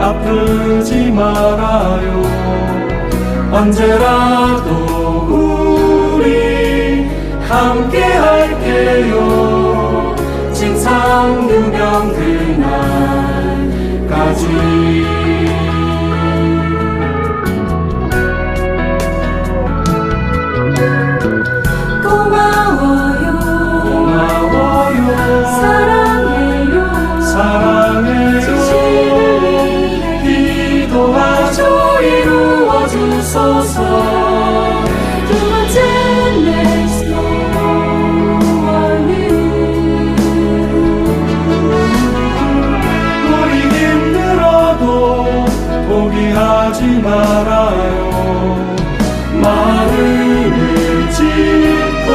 아프지 말아요. 언제라도 우리 함께 할게요. 진상 유명 그날까지. 주소서. 두 번째 next morning 우리 힘들어도 포기하지 말아요. 마음을 짚고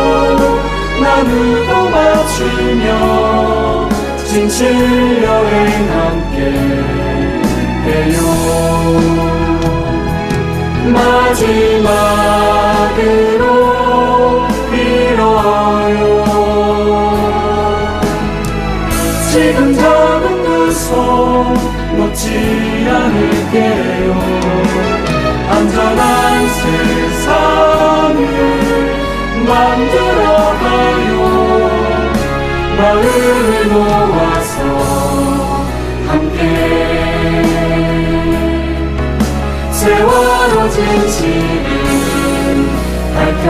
나누고 맞추며 진실 여행 함께 해요. 마지막으로 빌어요. 지금 잡은 그 손 놓지 않을게요. 안전한 세상을 만들어가요. 마음을 모아서 함께 세월호 진실을 밝혀.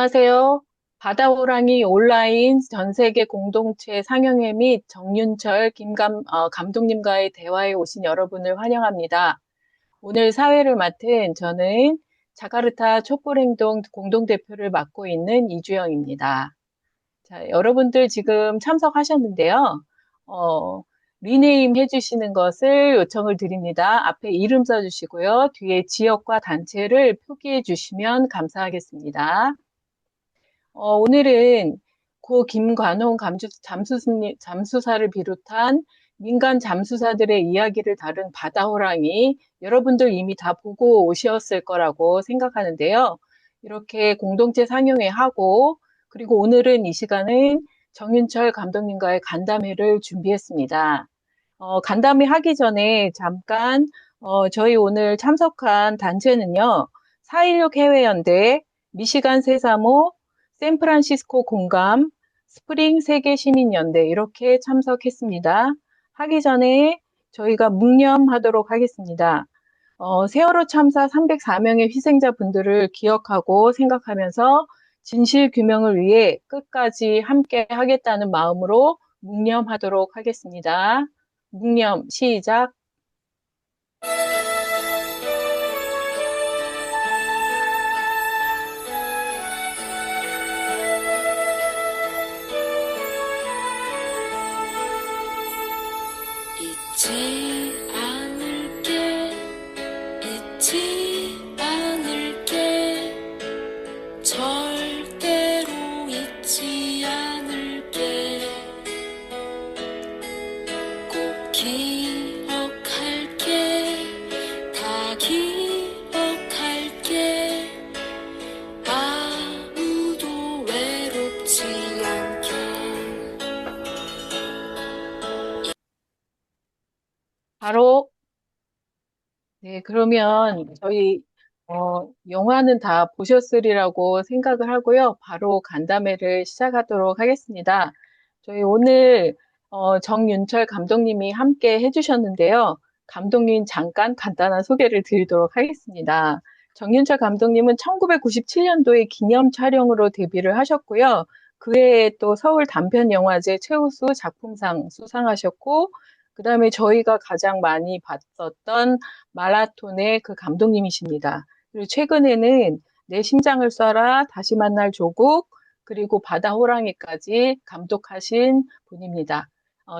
안녕하세요. 바다호랑이 온라인 전세계 공동체 상영회 및 정윤철 감독님과의 대화에 오신 여러분을 환영합니다. 오늘 사회를 맡은 저는 자카르타 촛불행동 공동대표를 맡고 있는 이주영입니다. 자, 여러분들 지금 참석하셨는데요. 어, 리네임 해주시는 것을 요청을 드립니다. 앞에 이름 써주시고요. 뒤에 지역과 단체를 표기해 주시면 감사하겠습니다. 오늘은 고 김관홍 잠수사를 비롯한 민간 잠수사들의 이야기를 다룬 바다호랑이 여러분들 이미 다 보고 오셨을 거라고 생각하는데요. 이렇게 공동체 상영회 하고 그리고 오늘은 이 시간은 정윤철 감독님과의 간담회를 준비했습니다. 간담회 하기 전에 잠깐 저희 오늘 참석한 단체는요. 4.16 해외연대, 미시간 세사모, 샌프란시스코 공감, 스프링 세계시민연대 이렇게 참석했습니다. 하기 전에 저희가 묵념하도록 하겠습니다. 세월호 참사 304명의 희생자분들을 기억하고 생각하면서 진실 규명을 위해 끝까지 함께 하겠다는 마음으로 묵념하도록 하겠습니다. 묵념 시작. 잊지 않을게 잊지 않을게 절대로 잊지 않을게 꼭 기억할게 다 기억할게 아무도 외롭지 않게 바로 네, 그러면 저희 영화는 다 보셨으리라고 생각을 하고요. 바로 간담회를 시작하도록 하겠습니다. 저희 오늘 정윤철 감독님이 함께 해주셨는데요. 감독님 잠깐 간단한 소개를 드리도록 하겠습니다. 정윤철 감독님은 1997년도에 기념 촬영으로 데뷔를 하셨고요. 그해에 또 서울 단편영화제 최우수 작품상 수상하셨고, 그 다음에 저희가 가장 많이 봤었던 마라톤의 그 감독님이십니다. 그리고 최근에는 내 심장을 쏴라, 다시 만날 조국, 그리고 바다 호랑이까지 감독하신 분입니다.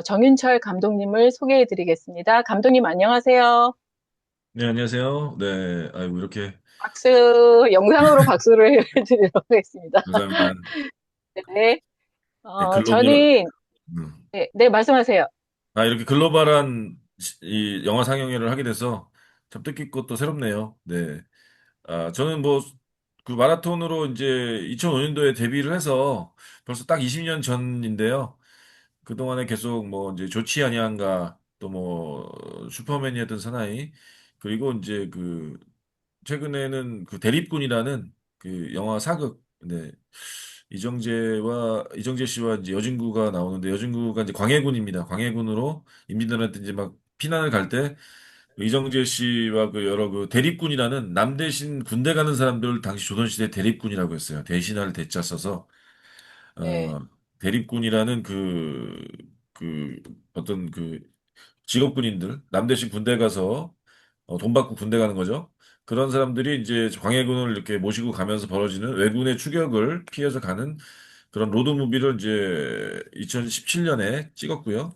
정윤철 감독님을 소개해 드리겠습니다. 감독님 안녕하세요. 네, 안녕하세요. 네, 아이고, 이렇게, 박수, 영상으로 박수를 해드리도록 하겠습니다. 감사합니다. 네. 네, 글로벌, 저는, 음. 네, 네, 말씀하세요. 이렇게 글로벌한 이 영화 상영회를 하게 돼서 참 뜻깊고 또 새롭네요. 네. 저는 뭐, 그 마라톤으로 이제 2005년도에 데뷔를 해서 벌써 딱 20년 전인데요. 그동안에 계속 뭐, 이제 좋지 아니한가, 또 뭐, 슈퍼맨이었던 사나이, 그리고 이제 그, 최근에는 그 대립군이라는 그 영화 사극, 네. 이정재 씨와 이제 여진구가 나오는데 여진구가 이제 광해군입니다. 광해군으로 인민들한테 이제 막 피난을 갈 때 이정재 씨와 그 여러 그 대립군이라는 남 대신 군대 가는 사람들 당시 조선시대 대립군이라고 했어요. 대신할 대자 써서 네, 어 대립군이라는 그 어떤 그 직업군인들 남 대신 군대 가서 돈 받고 군대 가는 거죠. 그런 사람들이 이제 광해군을 이렇게 모시고 가면서 벌어지는 왜군의 추격을 피해서 가는 그런 로드무비를 이제 2017년에 찍었고요.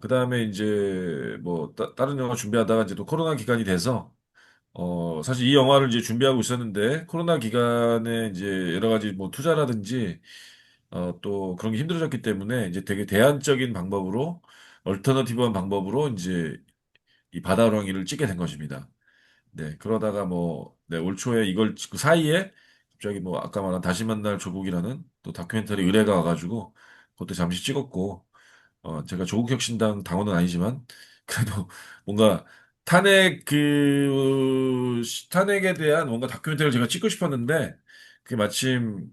그다음에 이제 뭐 다른 영화 준비하다가 이제 또 코로나 기간이 돼서 사실 이 영화를 이제 준비하고 있었는데 코로나 기간에 이제 여러 가지 뭐 투자라든지 또 그런 게 힘들어졌기 때문에 이제 되게 대안적인 방법으로 얼터너티브한 방법으로 이제 이 바다호랑이를 찍게 된 것입니다. 네, 그러다가 뭐, 네, 올 초에 이걸 그 사이에 갑자기 뭐 아까 말한 다시 만날 조국이라는 또 다큐멘터리 의뢰가 와가지고 그것도 잠시 찍었고, 제가 조국혁신당 당원은 아니지만 그래도 뭔가 탄핵에 대한 뭔가 다큐멘터리를 제가 찍고 싶었는데 그게 마침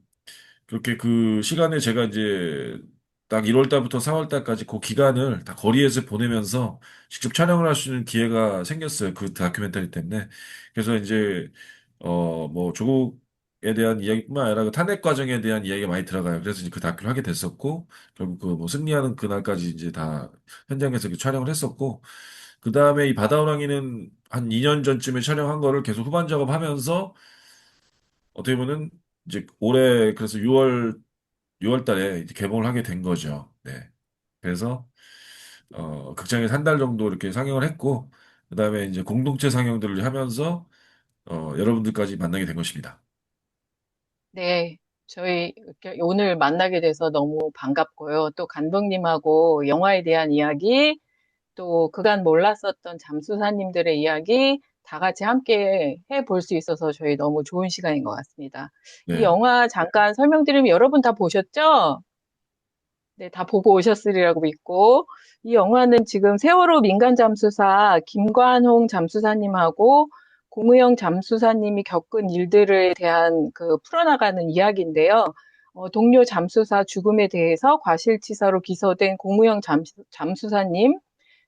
그렇게 그 시간에 제가 이제 딱 1월 달부터 4월 달까지 그 기간을 다 거리에서 보내면서 직접 촬영을 할 수 있는 기회가 생겼어요. 그 다큐멘터리 때문에. 그래서 이제, 뭐, 조국, 대한 이야기뿐만 아니라 그 탄핵 과정에 대한 이야기가 많이 들어가요. 그래서 이제 그 다큐를 하게 됐었고, 결국 그 뭐 승리하는 그날까지 이제 다 현장에서 이렇게 촬영을 했었고, 그 다음에 이 바다호랑이는 한 2년 전쯤에 촬영한 거를 계속 후반 작업하면서 어떻게 보면 이제 올해 그래서 6월 달에 이제 개봉을 하게 된 거죠. 네. 그래서 극장에서 한 달 정도 이렇게 상영을 했고, 그 다음에 이제 공동체 상영들을 하면서 여러분들까지 만나게 된 것입니다. 네. 저희 이렇게 오늘 만나게 돼서 너무 반갑고요. 또 감독님하고 영화에 대한 이야기, 또 그간 몰랐었던 잠수사님들의 이야기 다 같이 함께 해볼 수 있어서 저희 너무 좋은 시간인 것 같습니다. 이 네, 영화 잠깐 설명드리면 여러분 다 보셨죠? 네, 다 보고 오셨으리라고 믿고, 이 영화는 지금 세월호 민간 잠수사 김관홍 잠수사님하고 공우영 잠수사님이 겪은 일들에 대한 그 풀어나가는 이야기인데요. 동료 잠수사 죽음에 대해서 과실치사로 기소된 공우영 잠수사님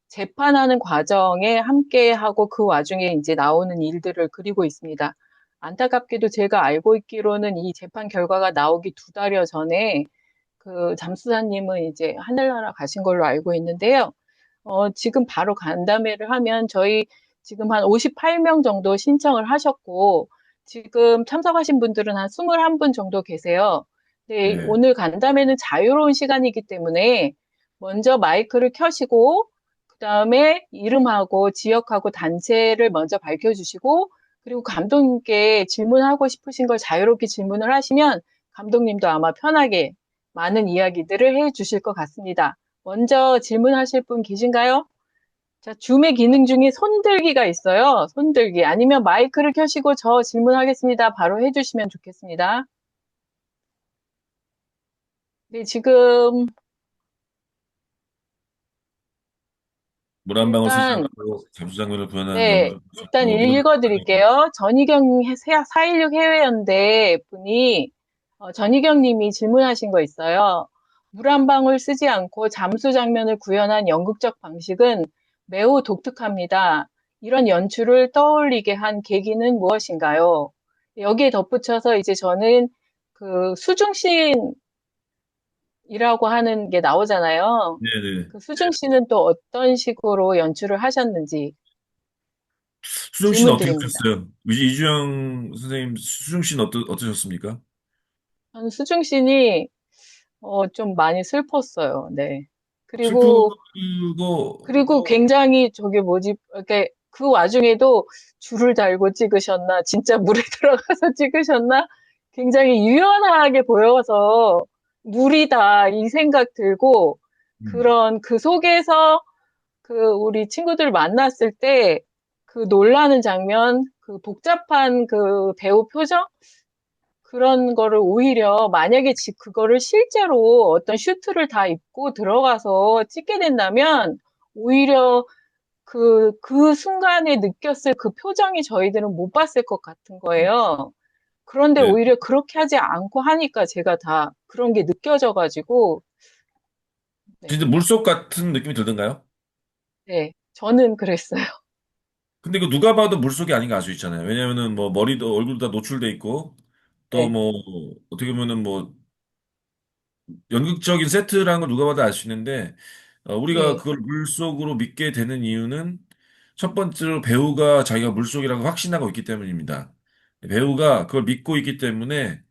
재판하는 과정에 함께하고 그 와중에 이제 나오는 일들을 그리고 있습니다. 안타깝게도 제가 알고 있기로는 이 재판 결과가 나오기 2달여 전에 그 잠수사님은 이제 하늘나라 가신 걸로 알고 있는데요. 지금 바로 간담회를 하면 저희 지금 한 58명 정도 신청을 하셨고, 지금 참석하신 분들은 한 21분 정도 계세요. 네, 네, 오늘 간담회는 자유로운 시간이기 때문에 먼저 마이크를 켜시고, 그 다음에 이름하고 지역하고 단체를 먼저 밝혀주시고, 그리고 감독님께 질문하고 싶으신 걸 자유롭게 질문을 하시면 감독님도 아마 편하게 많은 이야기들을 해 주실 것 같습니다. 먼저 질문하실 분 계신가요? 자, 줌의 기능 중에 손들기가 있어요. 손들기. 아니면 마이크를 켜시고 저 질문하겠습니다. 바로 해주시면 좋겠습니다. 네, 지금 물 한 방울 쓰지 일단 않고 잠수장면을 구현하는 네, 연극 일단 뭐 이런 읽어드릴게요. 전희경 416 해외연대 분이 전희경 님이 질문하신 거 있어요. 물 한 방울 쓰지 않고 잠수 장면을 구현한 연극적 방식은 매우 독특합니다. 이런 연출을 떠올리게 한 계기는 무엇인가요? 여기에 덧붙여서 이제 저는 그 수중씬이라고 하는 게 나오잖아요. 네네. 그 수중씬은 또 어떤 식으로 연출을 하셨는지 수정 씨는 질문 어떻게 드립니다. 하셨어요? 이주영 선생님 수정 씨는 어떠셨습니까? 저는 수중씬이 좀 많이 슬펐어요. 네. 그리고 슬프고 그리고 굉장히 저게 뭐지? 이렇게 그 와중에도 줄을 달고 찍으셨나? 진짜 물에 들어가서 찍으셨나? 굉장히 유연하게 보여서 물이다 이 생각 들고 음, 그런 그 속에서 그 우리 친구들 만났을 때 그 놀라는 장면, 그 복잡한 그 배우 표정 그런 거를 오히려 만약에 그거를 실제로 어떤 슈트를 다 입고 들어가서 찍게 된다면 오히려 그 순간에 느꼈을 그 표정이 저희들은 못 봤을 것 같은 거예요. 그런데 네. 오히려 그렇게 하지 않고 하니까 제가 다 그런 게 느껴져가지고, 네, 진짜 물속 같은 느낌이 들던가요? 네, 저는 그랬어요. 근데 그 누가 봐도 물속이 아닌 거 알 수 있잖아요. 왜냐면은 뭐 머리도 얼굴도 다 노출돼 있고 또 네, 뭐 어떻게 보면은 뭐 연극적인 세트라는 걸 누가 봐도 알 수 있는데 우리가 네, 그걸 물속으로 믿게 되는 이유는 첫 번째로 배우가 자기가 물속이라고 확신하고 있기 때문입니다. 배우가 그걸 믿고 있기 때문에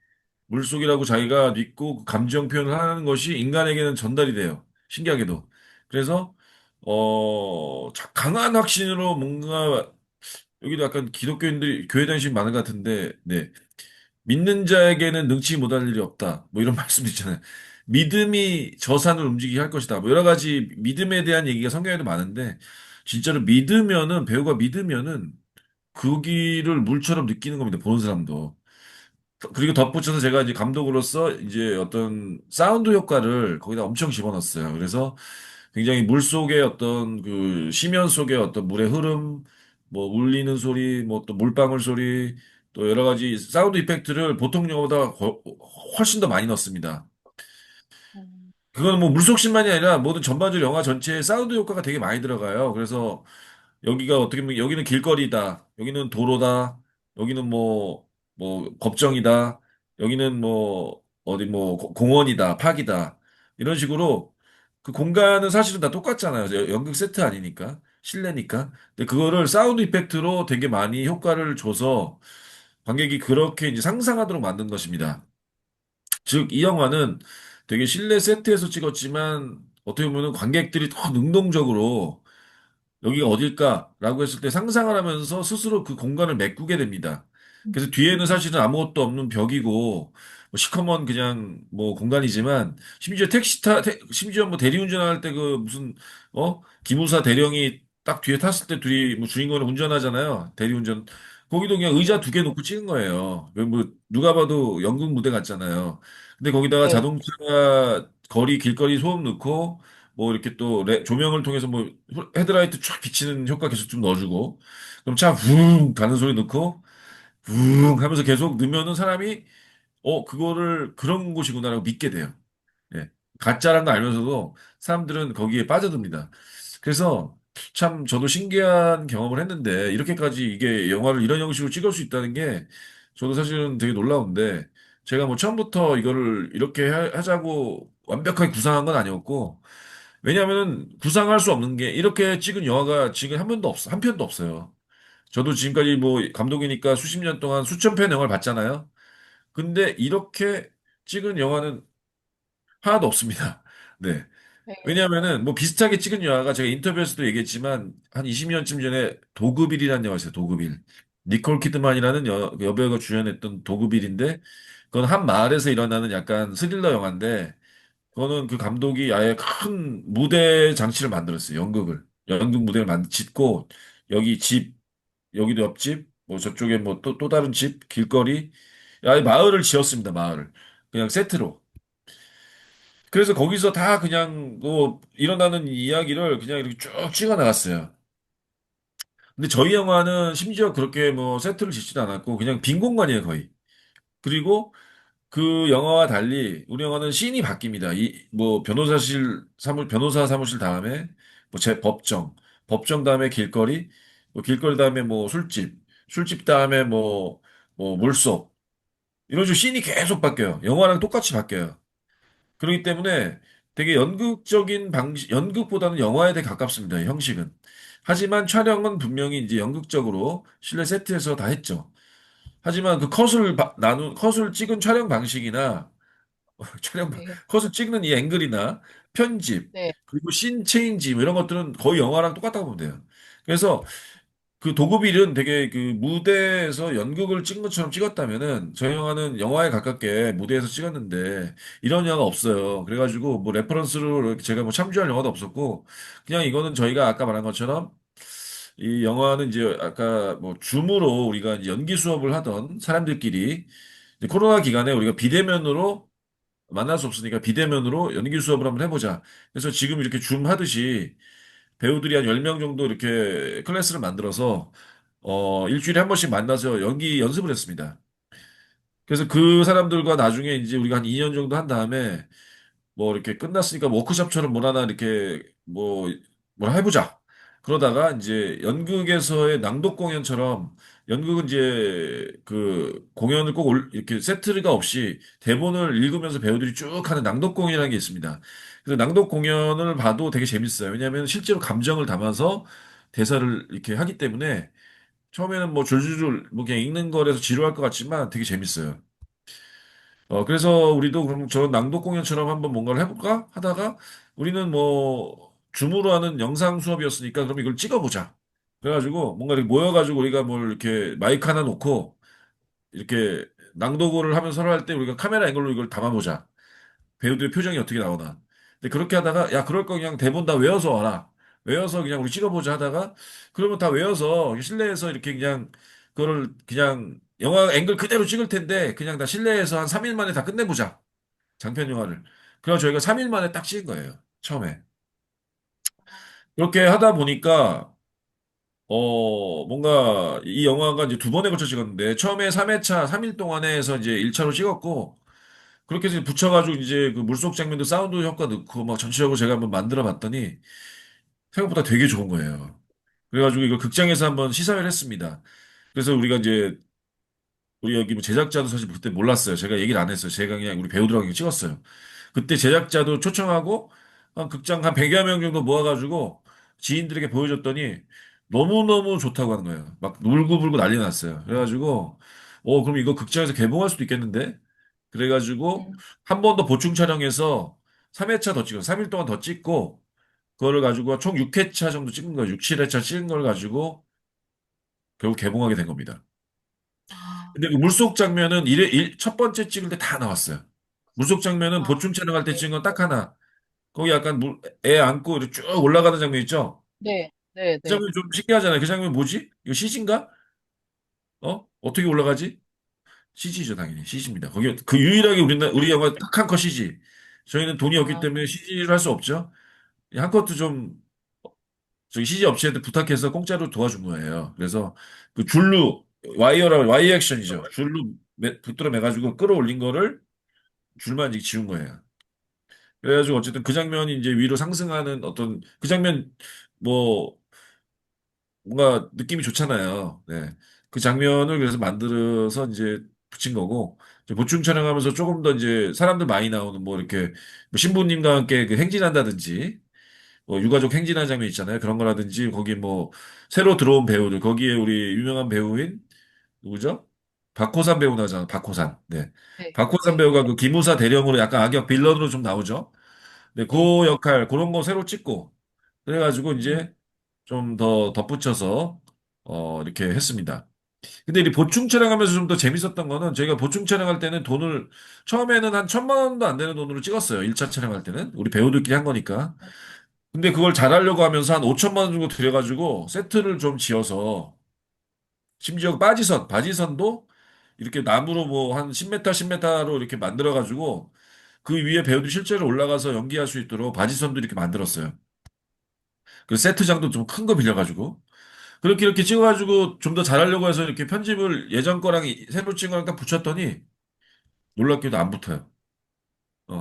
물속이라고 자기가 믿고 그 감정 표현을 하는 것이 인간에게는 전달이 돼요. 신기하게도. 그래서 강한 확신으로 뭔가 여기도 약간 기독교인들이 교회 다니시는 많은 것 같은데 네. 믿는 자에게는 능치 못할 일이 없다. 뭐 이런 말씀 있잖아요. 믿음이 저 산을 움직이게 할 것이다. 뭐 여러 가지 믿음에 대한 얘기가 성경에도 많은데 진짜로 믿으면은 배우가 믿으면은 그 길을 물처럼 느끼는 겁니다. 보는 사람도. 그리고 덧붙여서 제가 이제 감독으로서 이제 어떤 사운드 효과를 거기다 엄청 집어넣었어요. 그래서 굉장히 물 속의 어떤 그 심연 속의 어떤 물의 흐름, 뭐 울리는 소리, 뭐 또 물방울 소리, 또 여러 가지 사운드 이펙트를 보통 영화보다 훨씬 더 많이 넣습니다. 음, 그건 뭐 물속신만이 아니라 모든 전반적으로 영화 전체에 사운드 효과가 되게 많이 들어가요. 그래서 여기가 어떻게 보면 여기는 길거리다, 여기는 도로다, 여기는 뭐 뭐 법정이다. 여기는 뭐 어디 뭐 공원이다, 파기다. 이런 식으로 그 공간은 사실은 다 똑같잖아요. 연극 세트 아니니까. 실내니까. 근데 그거를 사운드 이펙트로 되게 많이 효과를 줘서 관객이 그렇게 이제 상상하도록 만든 것입니다. 즉, 이 영화는 되게 실내 세트에서 찍었지만 어떻게 보면 관객들이 더 능동적으로 여기가 어딜까라고 했을 때 상상을 하면서 스스로 그 공간을 메꾸게 됩니다. 그래서 뒤에는 사실은 아무것도 없는 벽이고 뭐 시커먼 그냥 뭐 공간이지만 심지어 심지어 뭐 대리운전할 때 그 무슨 기무사 대령이 딱 뒤에 탔을 때 둘이 뭐 주인공을 운전하잖아요. 대리운전. 거기도 그냥 의자 두 개 놓고 찍은 거예요. 뭐 누가 봐도 연극 무대 같잖아요. 근데 거기다가 네. 자동차 길거리 소음 넣고 뭐 이렇게 또 조명을 통해서 뭐 헤드라이트 쫙 비치는 효과 계속 좀 넣어주고 그럼 차 붕 가는 소리 넣고 붕 하면서 계속 넣으면은 사람이 그거를 그런 곳이구나라고 믿게 돼요. 예. 가짜라는 걸 알면서도 사람들은 거기에 빠져듭니다. 그래서 참 저도 신기한 경험을 했는데 이렇게까지 이게 영화를 이런 형식으로 찍을 수 있다는 게 저도 사실은 되게 놀라운데 제가 뭐 처음부터 이거를 이렇게 하자고 완벽하게 구상한 건 아니었고 왜냐하면 구상할 수 없는 게 이렇게 찍은 영화가 지금 한 편도 없어. 한 편도 없어요. 저도 지금까지 뭐 감독이니까 수십 년 동안 수천 편 영화를 봤잖아요. 근데 이렇게 찍은 영화는 하나도 없습니다. 네. 네. 왜냐하면은 뭐 비슷하게 찍은 영화가 제가 인터뷰에서도 얘기했지만 한 20년쯤 전에 도그빌이라는 영화 있어요. 도그빌. 니콜 키드만이라는 여배우가 주연했던 도그빌인데 그건 한 마을에서 일어나는 약간 스릴러 영화인데 그거는 그 감독이 아예 큰 무대 장치를 만들었어요. 연극 무대를 짓고 여기 집, 여기도 옆집, 뭐 저쪽에 뭐 또 다른 집, 길거리 아예 마을을 지었습니다. 마을을. 그냥 세트로. 그래서 거기서 다 그냥 뭐 일어나는 이야기를 그냥 이렇게 쭉 찍어 나갔어요. 근데 저희 영화는 심지어 그렇게 뭐 세트를 짓지도 않았고 그냥 빈 공간이에요, 거의. 그리고 그 영화와 달리 우리 영화는 씬이 바뀝니다. 이 뭐 변호사 사무실 다음에 뭐 법정 다음에 길거리, 뭐 길거리 다음에 뭐 술집 다음에 뭐 물속 이런 식으로 씬이 계속 바뀌어요. 영화랑 똑같이 바뀌어요. 그렇기 때문에 되게 연극보다는 영화에 되게 가깝습니다. 형식은. 하지만 촬영은 분명히 이제 연극적으로 실내 세트에서 다 했죠. 하지만 그 컷을 찍은 촬영 방식이나 촬영, 네. 컷을 찍는 이 앵글이나 편집, 네. 그리고 씬 체인지 뭐 이런 것들은 거의 영화랑 똑같다고 보면 돼요. 그래서 그 도구빌은 되게 그 무대에서 연극을 찍은 것처럼 찍었다면은 저희 영화는 영화에 가깝게 무대에서 찍었는데 이런 영화가 없어요. 그래가지고 뭐 레퍼런스로 이렇게 제가 뭐 참조할 영화도 없었고 그냥 이거는 저희가 아까 말한 것처럼 이 영화는 이제 아까 뭐 줌으로 우리가 이제 연기 수업을 하던 사람들끼리 이제 코로나 기간에 우리가 비대면으로 만날 수 없으니까 비대면으로 연기 수업을 한번 해보자. 그래서 지금 이렇게 줌 하듯이 배우들이 한 10명 정도 이렇게 클래스를 만들어서 일주일에 한 번씩 만나서 연기 연습을 했습니다. 그래서 그 사람들과 나중에 이제 우리가 한 2년 정도 한 다음에 뭐 이렇게 끝났으니까 뭐 워크숍처럼 뭘 하나 이렇게 뭘 해보자. 그러다가 이제 연극에서의 낭독 공연처럼 연극은 이제 그 공연을 꼭 이렇게 세트가 없이 대본을 읽으면서 배우들이 쭉 하는 낭독 공연이라는 게 있습니다. 그래서 낭독 공연을 봐도 되게 재밌어요. 왜냐하면 실제로 감정을 담아서 대사를 이렇게 하기 때문에 처음에는 뭐 줄줄줄 뭐 그냥 읽는 거라서 지루할 것 같지만 되게 재밌어요. 그래서 우리도 그럼 저런 낭독 공연처럼 한번 뭔가를 해볼까? 하다가 우리는 뭐 줌으로 하는 영상 수업이었으니까 그럼 이걸 찍어보자. 그래가지고 뭔가 이렇게 모여가지고 우리가 뭘 이렇게 마이크 하나 놓고 이렇게 낭독을 하면서 서로 할 때 우리가 카메라 앵글로 이걸 담아보자. 배우들의 표정이 어떻게 나오나. 근데 그렇게 하다가 야 그럴 거 그냥 대본 다 외워서 와라. 외워서 그냥 우리 찍어보자 하다가 그러면 다 외워서 실내에서 이렇게 그냥 그거를 그냥 영화 앵글 그대로 찍을 텐데 그냥 다 실내에서 한 3일 만에 다 끝내보자. 장편 영화를. 그래서 저희가 3일 만에 딱 찍은 거예요. 처음에. 그렇게 하다 보니까 뭔가 이 영화가 이제 두 번에 걸쳐 찍었는데 처음에 3회차 3일 동안에 해서 이제 1차로 찍었고 그렇게 해서 붙여가지고 이제 그 물속 장면도 사운드 효과 넣고 막 전체적으로 제가 한번 만들어 봤더니 생각보다 되게 좋은 거예요. 그래가지고 이걸 극장에서 한번 시사회를 했습니다. 그래서 우리가 이제 우리 여기 뭐 제작자도 사실 그때 몰랐어요. 제가 얘기를 안 했어요. 제가 그냥 우리 배우들하고 그냥 찍었어요. 그때 제작자도 초청하고 한 극장 한 100여 명 정도 모아가지고 지인들에게 보여줬더니 너무너무 좋다고 하는 거예요. 막 울고불고 난리 났어요. 그래가지고 그럼 이거 극장에서 개봉할 수도 있겠는데? 그래가지고 음. 한 번 더 보충 촬영해서 3회차 더 찍어 3일 동안 더 찍고 그거를 가지고 총 6회차 정도 찍은 거예요. 6, 7회차 찍은 걸 가지고 결국 개봉하게 된 겁니다. 아, 근데 그 물속 장면은 첫 번째 찍을 때 다 나왔어요. 물속 장면은 아, 보충 촬영할 때 네, 찍은 건 딱 하나. 거기 약간 애 안고 이렇게 쭉 올라가는 장면 있죠? 네, 네, 그 네. 장면 좀 신기하잖아요. 그 장면 뭐지? 이거 CG인가? 어떻게 올라가지? CG죠, 당연히. CG입니다. 거기 그 유일하게 우리 영화 딱 한 컷 CG. 저희는 돈이 없기 아, 때문에 CG를 할 수 없죠. 한 컷도 좀 저기 CG 업체한테 부탁해서 공짜로 도와준 거예요. 그래서 그 줄로 Y 액션이죠. 줄로 붙들어 매가지고 끌어올린 거를 줄만 이제 지운 거예요. 그래가지고 어쨌든 그 장면이 이제 위로 상승하는 어떤 그 장면 뭐 뭔가 느낌이 좋잖아요. 네. 그 장면을 그래서 만들어서 이제 붙인 거고 이제 보충 촬영하면서 조금 더 이제 사람들 많이 나오는 뭐 이렇게 뭐 신부님과 함께 그 행진한다든지 뭐 유가족 행진하는 장면 있잖아요. 그런 거라든지 거기 뭐 새로 들어온 배우들 거기에 우리 유명한 배우인 누구죠? 박호산 배우 나잖아. 박호산. 네. 네, 박호산 네, 배우가 그 기무사 대령으로 약간 악역 빌런으로 좀 나오죠. 네, 네. 그 역할, 그런 거 새로 찍고, 그래가지고 음, 이제 좀 더 덧붙여서, 이렇게 했습니다. 근데 이 보충 촬영하면서 좀 더 재밌었던 거는 저희가 보충 촬영할 때는 처음에는 한 1,000만 원도 안 되는 돈으로 찍었어요. 1차 촬영할 때는. 우리 배우들끼리 한 거니까. 근데 그걸 잘하려고 하면서 한 5천만 원 정도 들여가지고 세트를 좀 지어서, 심지어 바지선도 이렇게 나무로 뭐 한 10m, 10m로 이렇게 만들어가지고 그 위에 배우들이 실제로 올라가서 연기할 수 있도록 바지선도 이렇게 만들었어요. 그 세트장도 좀 큰 거 빌려가지고. 그렇게 이렇게 찍어가지고 좀 더 잘하려고 해서 이렇게 편집을 예전 거랑 새로 찍은 거랑 딱 붙였더니 놀랍게도 안 붙어요.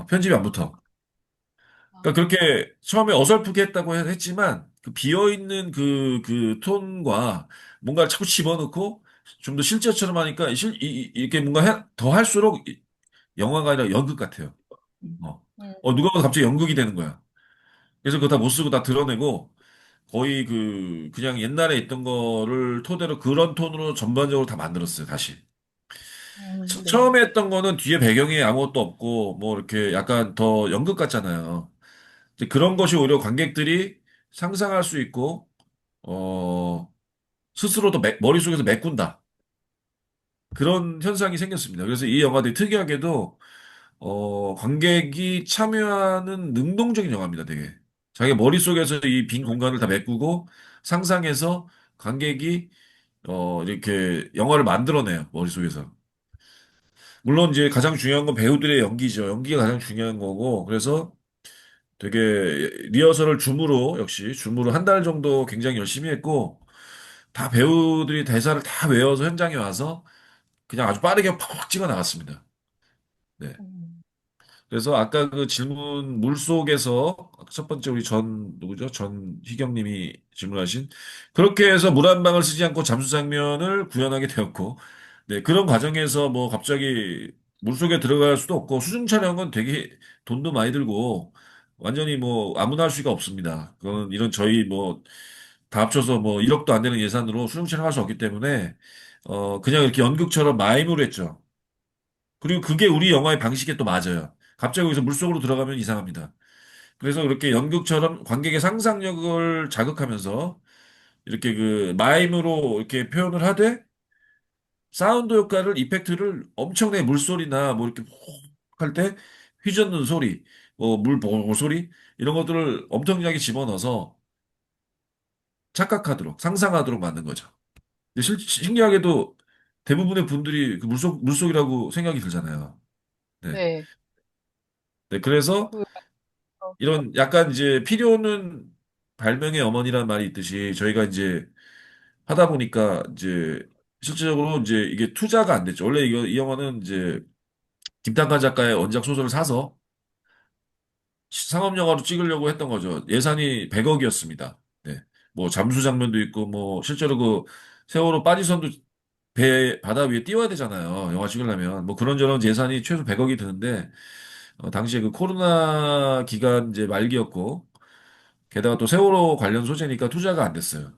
편집이 안 붙어. 그러니까 아, 그렇게 처음에 어설프게 했다고 했지만 그 비어있는 그 톤과 뭔가를 자꾸 집어넣고 좀 더 실제처럼 하니까 이렇게 뭔가 더 할수록 영화가 아니라 연극 같아요. 음, 어. 음, 누가 봐도 갑자기 연극이 되는 거야. 그래서 그거 다 못 쓰고 다 드러내고 거의 그냥 옛날에 있던 거를 토대로 그런 톤으로 전반적으로 다 만들었어요, 다시. 네. 처음에 했던 거는 뒤에 배경에 아무것도 없고, 뭐 이렇게 약간 더 연극 같잖아요. 이제 그런 것이 오히려 관객들이 상상할 수 있고, 어, 스스로도 머릿속에서 메꾼다. 그런 현상이 생겼습니다. 그래서 이 영화들이 특이하게도, 관객이 참여하는 능동적인 영화입니다, 되게. 자기 머릿속에서 이 빈 공간을 다 메꾸고, 상상해서 관객이, 이렇게 영화를 만들어내요, 머릿속에서. 물론 이제 가장 중요한 건 배우들의 연기죠. 연기가 가장 중요한 거고, 그래서 되게 리허설을 줌으로 한 달 정도 굉장히 열심히 했고, 다 배우들이 대사를 다 외워서 현장에 와서 그냥 아주 빠르게 팍팍 찍어 나갔습니다. 네. 음, 그래서 아까 그 질문 물속에서 첫 번째 우리 누구죠? 전희경님이 질문하신 그렇게 해서 물 한 방울 쓰지 않고 잠수 장면을 구현하게 되었고, 네, 그런 과정에서 뭐 갑자기 물속에 들어갈 수도 없고 수중 촬영은 되게 돈도 많이 들고 완전히 뭐 아무나 할 수가 없습니다. 그건 이런 저희 뭐 다 합쳐서 뭐 1억도 안 되는 예산으로 수중 촬영할 수 없기 때문에 그냥 이렇게 연극처럼 마임으로 했죠. 그리고 그게 우리 영화의 방식에 또 맞아요. 갑자기 여기서 물속으로 들어가면 이상합니다. 그래서 그렇게 연극처럼 관객의 상상력을 자극하면서 이렇게 그 마임으로 이렇게 표현을 하되 사운드 효과를 이펙트를 엄청나게 물소리나 뭐 이렇게 할 때 휘젓는 소리, 물 소리 이런 것들을 엄청나게 집어넣어서 착각하도록 상상하도록 만든 거죠. 근데 신기하게도 대부분의 분들이 그 물속이라고 생각이 들잖아요. 네. 네. 네, 그래서 그, 어, 이런 약간 이제 필요는 발명의 어머니라는 말이 있듯이 저희가 이제 하다 보니까 이제 실질적으로 이제 이게 투자가 안 됐죠. 원래 이 영화는 이제 김탄관 작가의 원작 소설을 사서 상업 영화로 찍으려고 했던 거죠. 예산이 100억이었습니다. 네. 뭐 잠수 장면도 있고 뭐 실제로 그 세월호 빠지선도 바다 위에 띄워야 되잖아요. 영화 찍으려면. 뭐 그런저런 예산이 최소 100억이 드는데, 당시에 그 코로나 기간 이제 말기였고, 게다가 또 세월호 관련 소재니까 투자가 안 됐어요.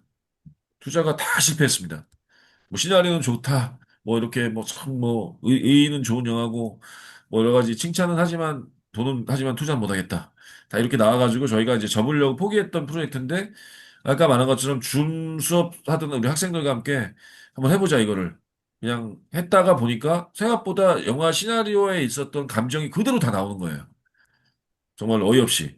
투자가 다 실패했습니다. 뭐 시나리오는 좋다. 뭐 이렇게 뭐 참 뭐 의의는 좋은 영화고 뭐 여러 가지 칭찬은 하지만 돈은 하지만 투자는 못 하겠다. 다 이렇게 나와가지고 저희가 이제 접으려고 포기했던 프로젝트인데 아까 말한 것처럼 줌 수업 하던 우리 학생들과 함께 한번 해보자 이거를 그냥 했다가 보니까 생각보다 영화 시나리오에 있었던 감정이 그대로 다 나오는 거예요. 정말 어이없이.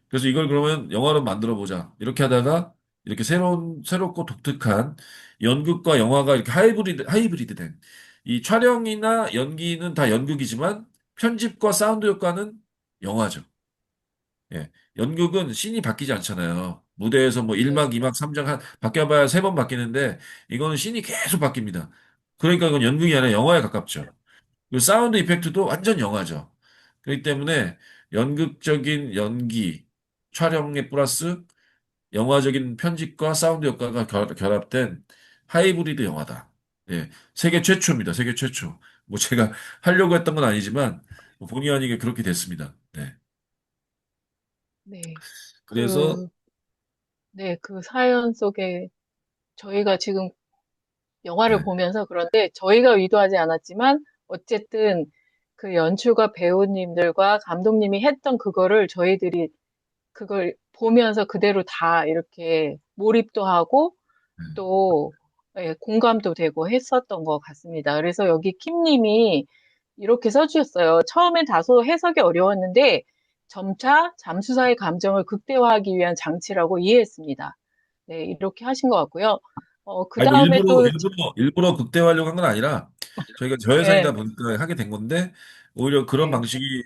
그래서 이걸 그러면 영화로 만들어 보자. 이렇게 하다가 이렇게 새롭고 독특한 연극과 영화가 이렇게 하이브리드 된 이 촬영이나 연기는 다 연극이지만 편집과 사운드 효과는 영화죠. 예. 연극은 씬이 바뀌지 않잖아요. 무대에서 뭐 네. 1막, 2막, 3장 바뀌어봐야 3번 바뀌는데 이거는 씬이 계속 바뀝니다. 그러니까 이건 연극이 아니라 영화에 가깝죠. 그리고 사운드 이펙트도 완전 영화죠. 그렇기 때문에 연극적인 연기, 촬영에 플러스 영화적인 편집과 사운드 효과가 결합된 하이브리드 영화다. 예, 세계 최초입니다. 세계 최초. 뭐 제가 하려고 했던 건 아니지만 뭐 본의 아니게 그렇게 됐습니다. 네. 네. 그래서 그, 네, 그 사연 속에 저희가 지금 영화를 네, 보면서 그런데 저희가 의도하지 않았지만 어쨌든 그 연출가 배우님들과 감독님이 했던 그거를 저희들이 그걸 보면서 그대로 다 이렇게 몰입도 하고 네. 또 예, 공감도 되고 했었던 것 같습니다. 그래서 여기 킴님이 이렇게 써주셨어요. 처음엔 다소 해석이 어려웠는데 점차 잠수사의 감정을 극대화하기 위한 장치라고 이해했습니다. 네, 이렇게 하신 것 같고요. 그 아니 뭐 다음에 또, 일부러 극대화하려고 한 건 아니라 저희가 저예산이다 네, 보니까 하게 된 건데 오히려 그런 네, 방식이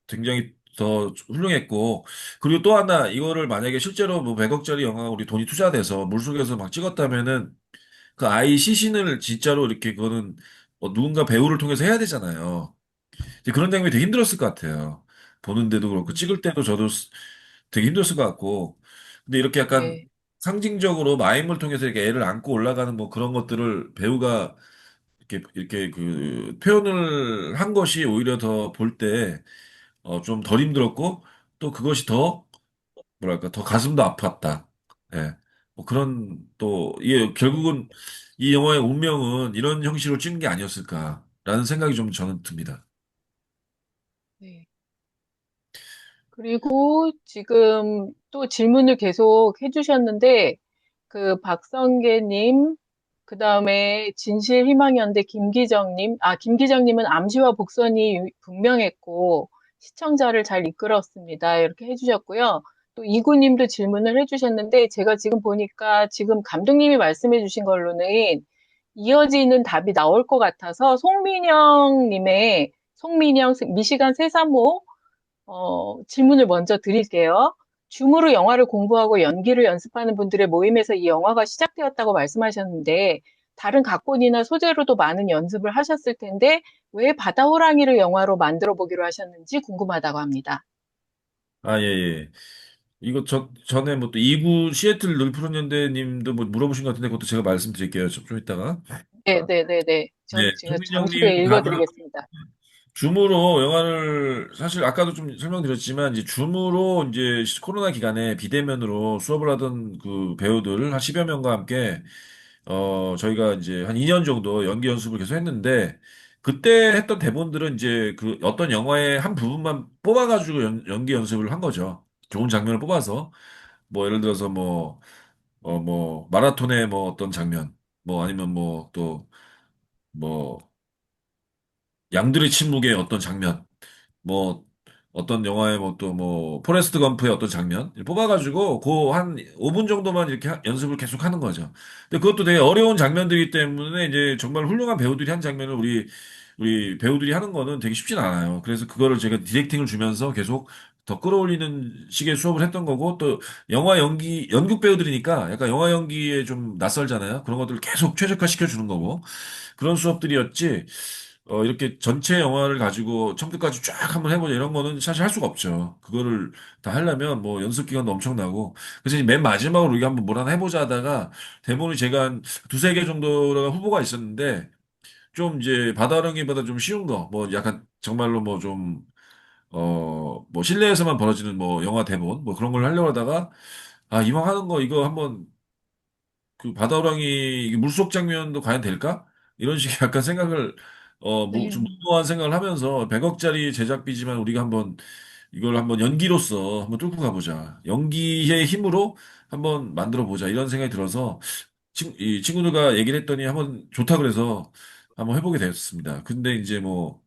굉장히 더 훌륭했고 그리고 또 하나 이거를 만약에 실제로 뭐 100억짜리 영화 우리 돈이 투자돼서 물속에서 막 찍었다면은 그 아이 시신을 진짜로 이렇게 그거는 누군가 배우를 통해서 해야 되잖아요. 이제 그런 장면이 되게 힘들었을 것 같아요. 보는데도 그렇고 찍을 때도 저도 되게 힘들었을 것 같고 근데 이렇게 약간 네, 상징적으로 마임을 통해서 이렇게 애를 안고 올라가는 뭐 그런 것들을 배우가 이렇게 그 표현을 한 것이 오히려 더 볼 때 좀 덜 힘들었고 또 그것이 더 뭐랄까 더 가슴도 아팠다. 예. 뭐 그런 또 이게 결국은 이 영화의 운명은 이런 형식으로 찍는 게 아니었을까라는 생각이 좀 저는 듭니다. 네. 그리고 지금 또 질문을 계속 해주셨는데, 그 박성계님, 그 다음에 진실희망연대 김기정님, 김기정님은 암시와 복선이 분명했고, 시청자를 잘 이끌었습니다. 이렇게 해주셨고요. 또 이구님도 질문을 해주셨는데, 제가 지금 보니까 지금 감독님이 말씀해 주신 걸로는 이어지는 답이 나올 것 같아서, 송민영 미시간 335 질문을 먼저 드릴게요. 줌으로 영화를 공부하고 연기를 연습하는 분들의 모임에서 이 영화가 시작되었다고 말씀하셨는데, 다른 각본이나 소재로도 많은 연습을 하셨을 텐데, 왜 바다호랑이를 영화로 만들어 보기로 하셨는지 궁금하다고 합니다. 아, 예, 예. 이거 전에 뭐 또 이구 시애틀 늘푸른 연대님도 뭐 물어보신 것 같은데 그것도 제가 말씀드릴게요. 좀 이따가. 네, 네, 네, 네. 네, 제가 잠시 후에 송민영님 읽어드리겠습니다. 줌으로 영화를 사실 아까도 좀 설명드렸지만 이제 줌으로 이제 코로나 기간에 비대면으로 수업을 하던 그 배우들 한 10여 명과 함께 저희가 이제 한 2년 정도 연기 연습을 계속 했는데 그때 했던 대본들은 이제 그 어떤 영화의 한 부분만 뽑아가지고 연기 연습을 한 거죠. 좋은 장면을 뽑아서 뭐 예를 들어서 뭐 마라톤의 뭐 어떤 장면 뭐 아니면 뭐 또 뭐 양들의 침묵의 어떤 장면 뭐 어떤 영화의 뭐 또 뭐 포레스트 검프의 어떤 장면 뽑아가지고 그 한 5분 정도만 이렇게 연습을 계속 하는 거죠. 근데 그것도 되게 어려운 장면들이기 때문에 이제 정말 훌륭한 배우들이 한 장면을 우리 배우들이 하는 거는 되게 쉽진 않아요. 그래서 그거를 제가 디렉팅을 주면서 계속 더 끌어올리는 식의 수업을 했던 거고 또 영화 연기 연극 배우들이니까 약간 영화 연기에 좀 낯설잖아요. 그런 것들을 계속 최적화 시켜주는 거고 그런 수업들이었지. 이렇게 전체 영화를 가지고 처음부터까지 쫙 한번 해보자 이런 거는 사실 할 수가 없죠. 그거를 다 하려면 뭐 연습 기간도 엄청나고. 그래서 이제 맨 마지막으로 우리가 한번 뭘 하나 해보자 하다가 대본이 제가 한 두세 개 정도가 후보가 있었는데 좀 이제 바다랑이보다 좀 쉬운 거, 뭐 약간 정말로 뭐 좀, 뭐 실내에서만 벌어지는 뭐 영화 대본, 뭐 그런 걸 하려고 하다가 아, 이왕 하는 거 이거 한번 그 바다호랑이 이게 물속 장면도 과연 될까? 이런 식의 약간 생각을 좀 네. 무모한 생각을 하면서 100억짜리 제작비지만 우리가 한번 이걸 한번 연기로서 한번 뚫고 가보자. 연기의 힘으로 한번 만들어 보자. 이런 생각이 들어서 이 친구들과 얘기를 했더니 한번 좋다 그래서 한번 해보게 되었습니다. 근데 이제 뭐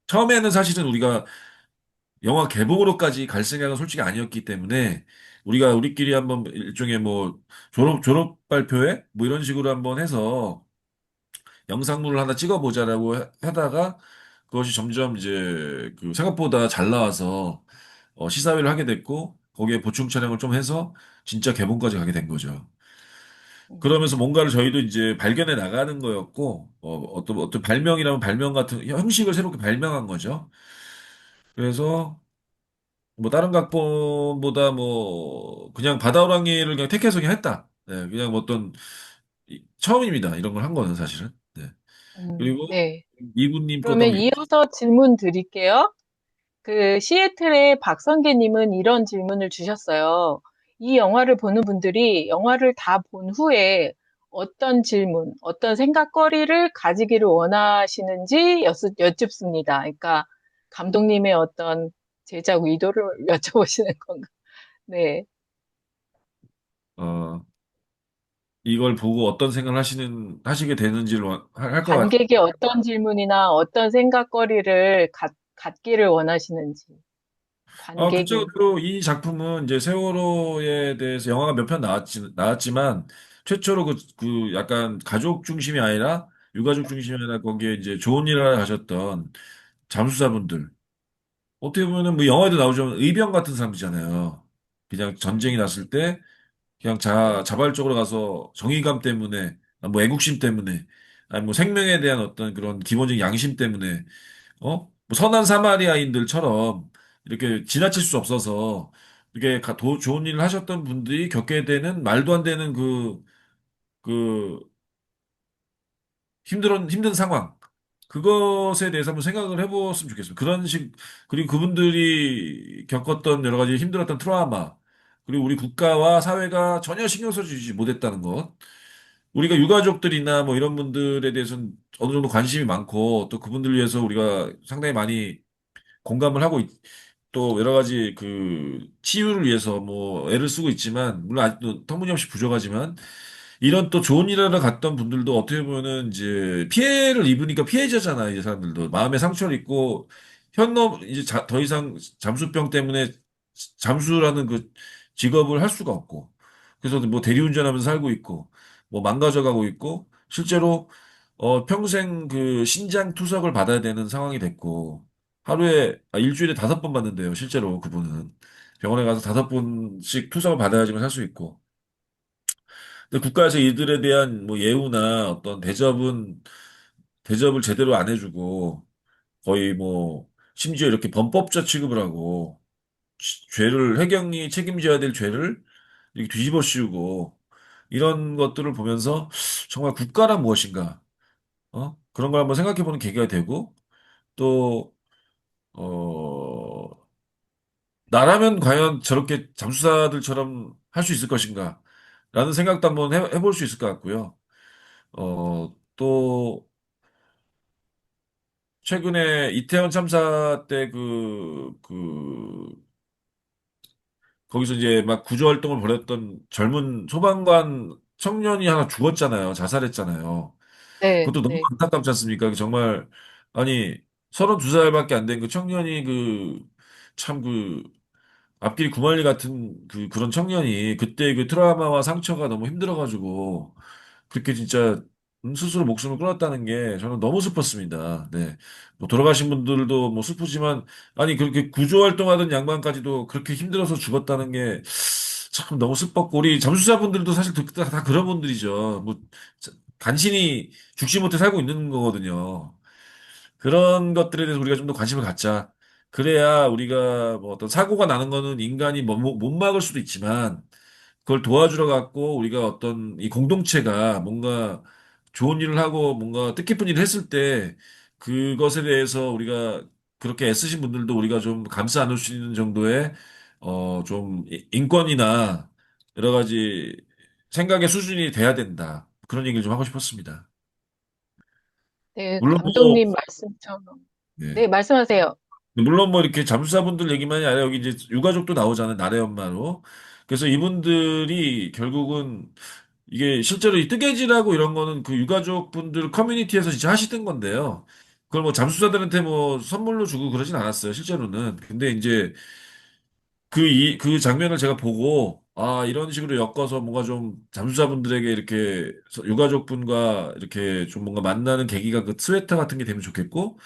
처음에는 사실은 우리가 영화 개봉으로까지 갈 생각은 솔직히 아니었기 때문에 우리가 우리끼리 한번 일종의 뭐 졸업 발표회 뭐 이런 식으로 한번 해서 영상물을 하나 찍어보자라고 하다가 그것이 점점 이제 그 생각보다 잘 나와서 시사회를 하게 됐고 거기에 보충 촬영을 좀 해서 진짜 개봉까지 가게 된 거죠. 그러면서 뭔가를 저희도 이제 발견해 나가는 거였고 어떤 발명이라면 발명 같은 형식을 새롭게 발명한 거죠. 그래서 뭐 다른 각본보다 뭐 그냥 바다호랑이를 그냥 택해서 그냥 했다. 네, 그냥 뭐 어떤 처음입니다. 이런 걸 한 거는 사실은. 네. 그리고 네. 이분님 것도 그러면 한번 이어서 질문 드릴게요. 그 시애틀의 박성계님은 이런 질문을 주셨어요. 이 영화를 보는 분들이 영화를 다 본 후에 어떤 질문, 어떤 생각거리를 가지기를 원하시는지 여쭙습니다. 그러니까 감독님의 어떤 제작 의도를 여쭤보시는 건가? 네. 어, 이걸 보고 어떤 생각을 하시게 되는지를 할 것 같아요. 관객이 어떤 질문이나 어떤 생각거리를 갖기를 원하시는지, 관객이. 구체적으로 이 작품은 이제 세월호에 대해서 영화가 몇 편 나왔지만 최초로 그 약간 가족 중심이 아니라 유가족 중심이 아니라 거기에 이제 좋은 일을 하셨던 잠수사분들 어떻게 보면은 뭐 영화에도 나오지만 의병 같은 사람이잖아요. 그냥 전쟁이 났을 때 그냥 자발적으로 가서 정의감 때문에, 뭐 애국심 때문에, 아니 뭐 생명에 대한 어떤 그런 기본적인 양심 때문에, 뭐 선한 사마리아인들처럼 이렇게 지나칠 수 없어서 이렇게 좋은 일을 하셨던 분들이 겪게 되는 말도 안 되는 그 힘든 상황. 그것에 대해서 한번 생각을 해보았으면 좋겠습니다. 그리고 그분들이 겪었던 여러 가지 힘들었던 트라우마, 그리고 우리 국가와 사회가 전혀 신경 써주지 못했다는 것. 우리가 유가족들이나 뭐 이런 분들에 대해서는 어느 정도 관심이 많고, 또 그분들 위해서 우리가 상당히 많이 공감을 하고, 또 여러 가지 그 치유를 위해서 뭐 애를 쓰고 있지만, 물론 아직도 터무니없이 부족하지만, 이런 또 좋은 일 하러 갔던 분들도 어떻게 보면은 이제 피해를 입으니까 피해자잖아요, 이 사람들도. 마음에 상처를 입고 이제 더 이상 잠수병 때문에 잠수라는 그 직업을 할 수가 없고. 그래서 뭐 대리운전하면서 살고 있고, 뭐 망가져가고 있고, 실제로 평생 그 신장 투석을 받아야 되는 상황이 됐고, 일주일에 5번 받는데요, 실제로 그분은. 병원에 가서 5번씩 투석을 받아야지만 살 수 있고. 근데 국가에서 이들에 대한 뭐 예우나 어떤 대접을 제대로 안 해주고 거의 뭐 심지어 이렇게 범법자 취급을 하고 해경이 책임져야 될 죄를 이렇게 뒤집어 씌우고 이런 것들을 보면서 정말 국가란 무엇인가, 그런 걸 한번 생각해 보는 계기가 되고 또, 어, 나라면 과연 저렇게 잠수사들처럼 할 수 있을 것인가 라는 생각도 한번 해볼 수 있을 것 같고요. 또, 최근에 이태원 참사 때 거기서 이제 막 구조 활동을 벌였던 젊은 소방관 청년이 하나 죽었잖아요. 자살했잖아요. 네, 그것도 너무 네. 안타깝지 않습니까? 정말, 아니, 32살밖에 안 된 그 청년이 참 앞길이 구말리 같은 그런 청년이 그때 그 트라우마와 상처가 너무 힘들어가지고 그렇게 진짜 스스로 목숨을 끊었다는 게 저는 너무 슬펐습니다. 네. 뭐 돌아가신 분들도 뭐 슬프지만 아니 그렇게 구조 활동하던 양반까지도 그렇게 힘들어서 죽었다는 게 참 너무 슬펐고 우리 잠수사분들도 사실 다 그런 분들이죠. 뭐 간신히 죽지 못해 살고 있는 거거든요. 그런 것들에 대해서 우리가 좀 더 관심을 갖자. 그래야 우리가 뭐 어떤 사고가 나는 거는 인간이 못 막을 수도 있지만 그걸 도와주러 갖고 우리가 어떤 이 공동체가 뭔가 좋은 일을 하고 뭔가 뜻깊은 일을 했을 때 그것에 대해서 우리가 그렇게 애쓰신 분들도 우리가 좀 감싸 안을 수 있는 정도의 좀 인권이나 여러 가지 생각의 수준이 돼야 된다. 그런 얘기를 좀 하고 싶었습니다. 네, 물론 뭐 감독님 말씀처럼. 네. 네, 말씀하세요. 물론 뭐 이렇게 잠수사분들 얘기만이 아니라 여기 이제 유가족도 나오잖아요. 나래 엄마로. 그래서 이분들이 결국은 이게 실제로 이 뜨개질하고 이런 거는 그 유가족 분들 커뮤니티에서 진짜 하시던 건데요. 그걸 뭐 잠수사들한테 뭐 선물로 주고 그러진 않았어요. 실제로는. 근데 이제 그 장면을 제가 보고, 아, 이런 식으로 엮어서 뭔가 좀 잠수사분들에게 이렇게 유가족분과 이렇게 좀 뭔가 만나는 계기가 그 스웨터 같은 게 되면 좋겠고,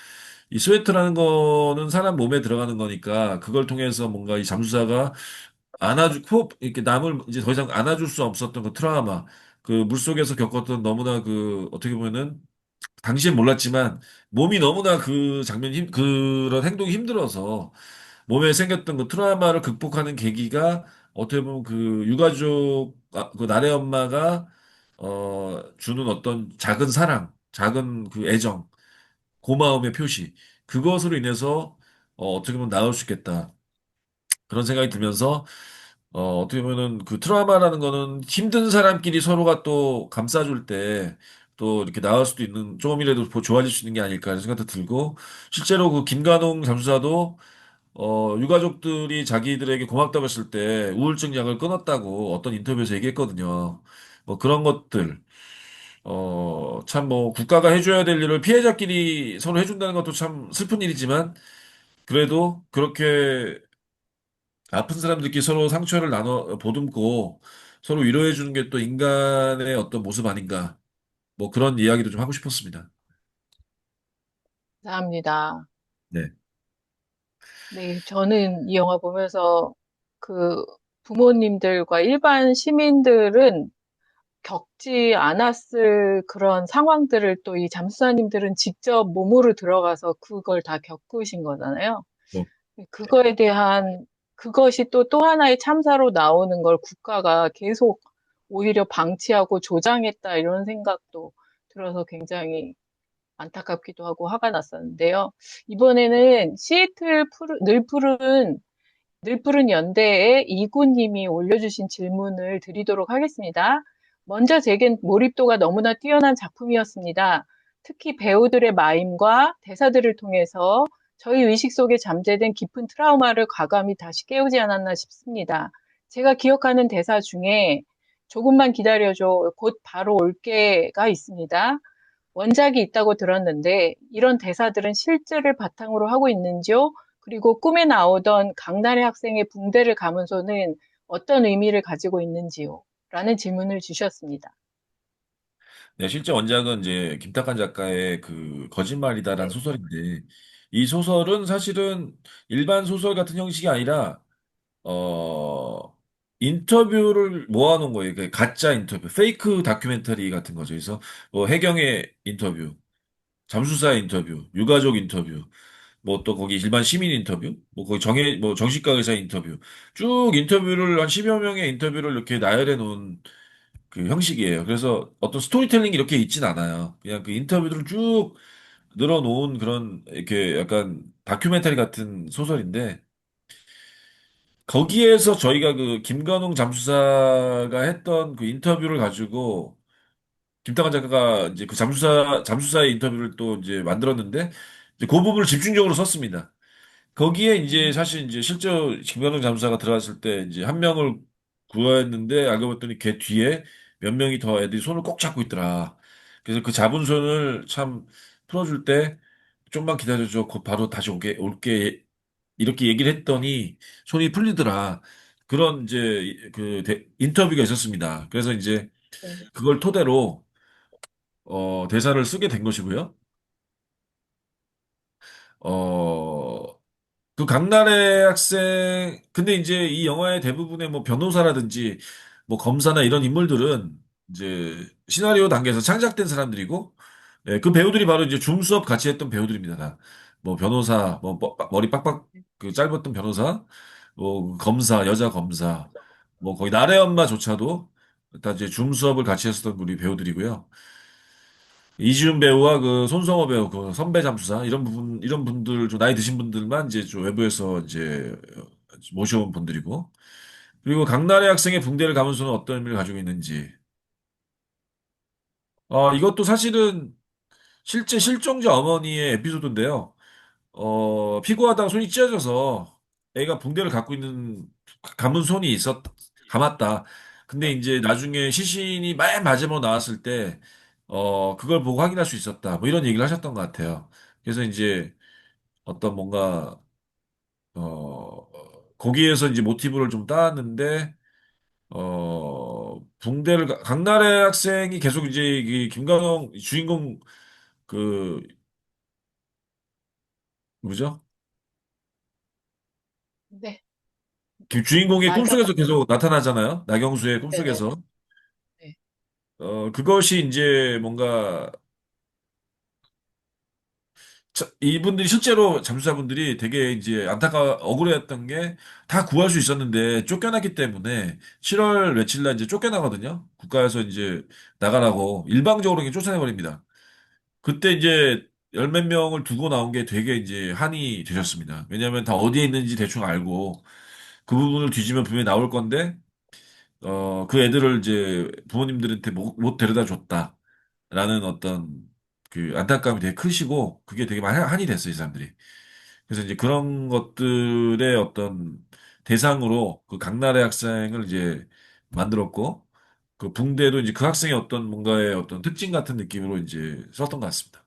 이 스웨터라는 거는 사람 몸에 들어가는 거니까 그걸 통해서 뭔가 이 잠수사가 이렇게 남을 이제 더 이상 안아줄 수 없었던 그 트라우마, 그 물속에서 겪었던 너무나 그 어떻게 보면은 당시엔 몰랐지만 몸이 너무나 그 그런 행동이 힘들어서 몸에 생겼던 그 트라우마를 극복하는 계기가 어떻게 보면 그 유가족, 그 나래 엄마가 주는 어떤 작은 사랑, 작은 그 애정, 고마움의 표시, 그것으로 인해서 어떻게 보면 나을 수 있겠다. 그런 생각이 들면서 어떻게 보면은 그 트라우마라는 거는 힘든 사람끼리 서로가 또 감싸줄 때 또 이렇게 나을 수도 있는 조금이라도 좋아질 수 있는 게 아닐까 하는 생각도 들고 실제로 그 김관홍 잠수사도 유가족들이 자기들에게 고맙다고 했을 때 우울증 약을 끊었다고 어떤 인터뷰에서 얘기했거든요. 뭐 그런 것들 참 뭐 국가가 해줘야 될 일을 피해자끼리 서로 해준다는 것도 참 슬픈 일이지만 그래도 그렇게 아픈 사람들끼리 서로 상처를 나눠 보듬고 서로 위로해 주는 게 또 인간의 어떤 모습 아닌가. 뭐 그런 이야기도 좀 하고 싶었습니다. 감사합니다. 네. 네, 저는 이 영화 보면서 그 부모님들과 일반 시민들은 겪지 않았을 그런 상황들을 또 이 잠수사님들은 직접 몸으로 들어가서 그걸 다 겪으신 거잖아요. 뭐, 그거에 대한, 그것이 또 하나의 참사로 나오는 걸 국가가 계속 오히려 방치하고 조장했다 이런 생각도 들어서 굉장히 안타깝기도 하고 화가 났었는데요. 이번에는 늘푸른 연대의 이구님이 올려주신 질문을 드리도록 하겠습니다. 먼저 제겐 몰입도가 너무나 뛰어난 작품이었습니다. 특히 배우들의 마임과 대사들을 통해서 저희 의식 속에 잠재된 깊은 트라우마를 과감히 다시 깨우지 않았나 싶습니다. 제가 기억하는 대사 중에 조금만 기다려줘, 곧 바로 올게가 있습니다. 원작이 있다고 들었는데 이런 대사들은 실제를 바탕으로 하고 있는지요? 그리고 꿈에 나오던 강나래 학생의 붕대를 가면서는 어떤 의미를 가지고 있는지요? 라는 질문을 주셨습니다. 네, 실제 원작은 이제 김탁한 작가의 그 거짓말이다라는 네. 소설인데 이 소설은 사실은 일반 소설 같은 형식이 아니라 인터뷰를 모아놓은 거예요. 그 가짜 인터뷰, 페이크 다큐멘터리 같은 거죠. 그래서 뭐 해경의 인터뷰, 잠수사 인터뷰, 유가족 인터뷰, 뭐 또 거기 일반 시민 인터뷰, 뭐 거기 뭐 정신과 의사 인터뷰, 쭉 인터뷰를 한 10여 명의 인터뷰를 이렇게 나열해 놓은 그 형식이에요. 그래서 어떤 스토리텔링이 이렇게 있진 않아요. 그냥 그 인터뷰들을 쭉 늘어놓은 그런 이렇게 약간 다큐멘터리 같은 소설인데 거기에서 저희가 그 김관웅 잠수사가 했던 그 인터뷰를 가지고 김탁한 작가가 이제 그 잠수사의 인터뷰를 또 이제 만들었는데 이제 그 부분을 집중적으로 썼습니다. 거기에 이제 음, 사실 이제 실제로 김관웅 잠수사가 들어갔을 때 이제 한 명을 구했는데 알고 봤더니 걔 뒤에 몇 명이 더 애들이 손을 꼭 잡고 있더라. 그래서 그 잡은 손을 참 풀어줄 때 좀만 기다려줘. 곧 바로 다시 올게. 이렇게 얘기를 했더니 손이 풀리더라. 그런 이제 그 인터뷰가 있었습니다. 그래서 이제 네. 그걸 토대로 대사를 쓰게 된 것이고요. 어, 그 강나래 학생, 근데 이제 이 영화의 대부분의 뭐 변호사라든지 뭐 검사나 이런 인물들은 이제 시나리오 단계에서 창작된 사람들이고 예, 그 배우들이 바로 이제 줌 수업 같이 했던 배우들입니다. 다. 뭐 변호사, 뭐 머리 빡빡 그 짧았던 변호사, 뭐 검사, 여자 검사, 뭐 거의 나래 엄마조차도 다 이제 줌 수업을 같이 했었던 우리 배우들이고요. 이지훈 배우와 그 손성호 배우, 그 선배 잠수사 이런 분들 좀 나이 드신 분들만 이제 좀 외부에서 이제 모셔온 분들이고 그리고 강나래 학생의 붕대를 감은 손은 어떤 의미를 가지고 있는지. 이것도 사실은 실제 실종자 어머니의 에피소드인데요. 피고하다가 손이 찢어져서 애가 붕대를 갖고 있는 감은 손이 감았다. 근데 이제 나중에 시신이 맨 마지막으로 나왔을 때, 그걸 보고 확인할 수 있었다. 뭐 이런 얘기를 하셨던 것 같아요. 그래서 이제 어떤 뭔가, 거기에서 이제 모티브를 좀 따왔는데, 강나래 학생이 계속 이제 이 김관영 주인공 그, 뭐죠? 네. 주인공의 나경, 꿈속에서 계속 나타나잖아요. 나경수의 네네네. 꿈속에서. 네. 그것이 이제 뭔가, 이분들이 실제로 잠수사분들이 되게 이제 억울해했던 게 다 구할 수 있었는데 쫓겨났기 때문에 7월 며칠 날 이제 쫓겨나거든요. 국가에서 이제 나가라고 일방적으로 이렇게 쫓아내버립니다. 그때 이제 열 몇 명을 두고 나온 게 되게 이제 한이 되셨습니다. 왜냐하면 다 어디에 있는지 대충 알고 그 부분을 뒤지면 분명히 나올 건데 그 애들을 이제 부모님들한테 못 데려다 줬다. 라는 어떤 그 안타까움이 되게 크시고 그게 되게 많이 한이 됐어요, 이 사람들이. 그래서 이제 그런 것들의 어떤 대상으로 그 강나래 학생을 이제 만들었고 그 붕대도 이제 그 학생의 어떤 뭔가의 어떤 특징 같은 느낌으로 이제 썼던 것 같습니다.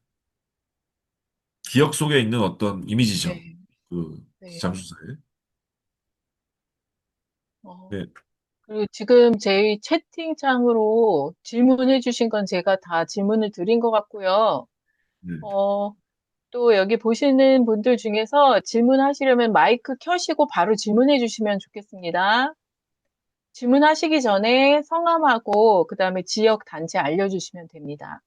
기억 속에 있는 어떤 이미지죠. 네. 그 네. 잠수사에. 어, 네. 그리고 지금 제 채팅창으로 질문해 주신 건 제가 다 질문을 드린 것 같고요. 네. 어, 또 여기 보시는 분들 중에서 질문하시려면 마이크 켜시고 바로 질문해 주시면 좋겠습니다. 질문하시기 전에 성함하고 그다음에 지역 단체 알려주시면 됩니다.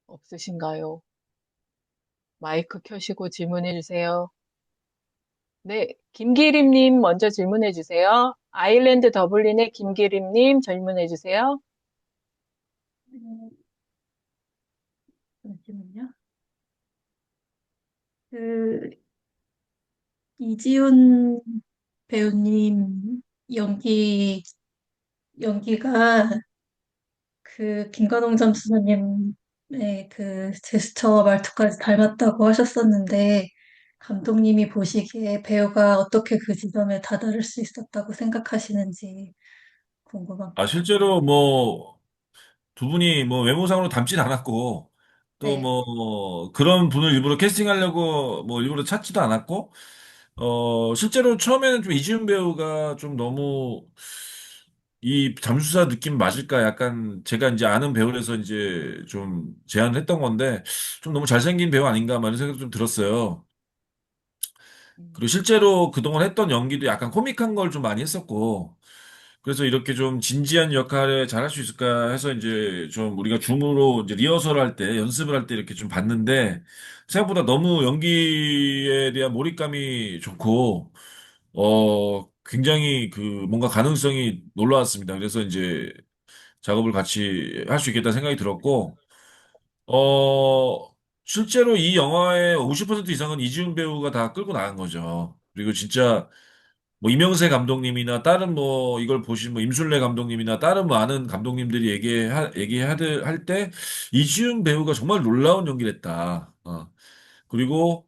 없으신가요? 마이크 켜시고 질문해 주세요. 네, 김기림님 먼저 질문해 주세요. 아일랜드 더블린의 김기림님 질문해 주세요. 잠시만요. 그 이지훈 배우님 연기가 그 김관홍 잠수사님의 그 제스처와 말투까지 닮았다고 하셨었는데 감독님이 보시기에 배우가 어떻게 그 지점에 다다를 수 있었다고 생각하시는지 궁금합니다. 실제로 뭐 두 분이 뭐 외모상으로 닮진 않았고 또 네. 뭐 그런 분을 일부러 캐스팅하려고 뭐 일부러 찾지도 않았고 실제로 처음에는 좀 이지훈 배우가 좀 너무 이 잠수사 느낌 맞을까 약간 제가 이제 아는 배우라서 이제 좀 제안을 했던 건데 좀 너무 잘생긴 배우 아닌가 막 이런 생각도 좀 들었어요. 그리고 실제로 그동안 했던 연기도 약간 코믹한 걸 좀 많이 했었고 그래서 이렇게 좀 진지한 역할을 잘할 수 있을까 해서 이제 좀 우리가 줌으로 이제 리허설 할 때, 연습을 할 때 이렇게 좀 봤는데 생각보다 너무 연기에 대한 몰입감이 좋고, 굉장히 그 뭔가 가능성이 놀라웠습니다. 그래서 이제 작업을 같이 할 수 있겠다 생각이 들었고, 실제로 이 영화의 50% 이상은 이지훈 배우가 다 끌고 나간 거죠. 그리고 진짜 뭐 이명세 감독님이나 다른 뭐 이걸 보신 뭐 임순례 감독님이나 다른 뭐 아는 감독님들이 얘기하들 할 때 이지훈 배우가 정말 놀라운 연기를 했다. 그리고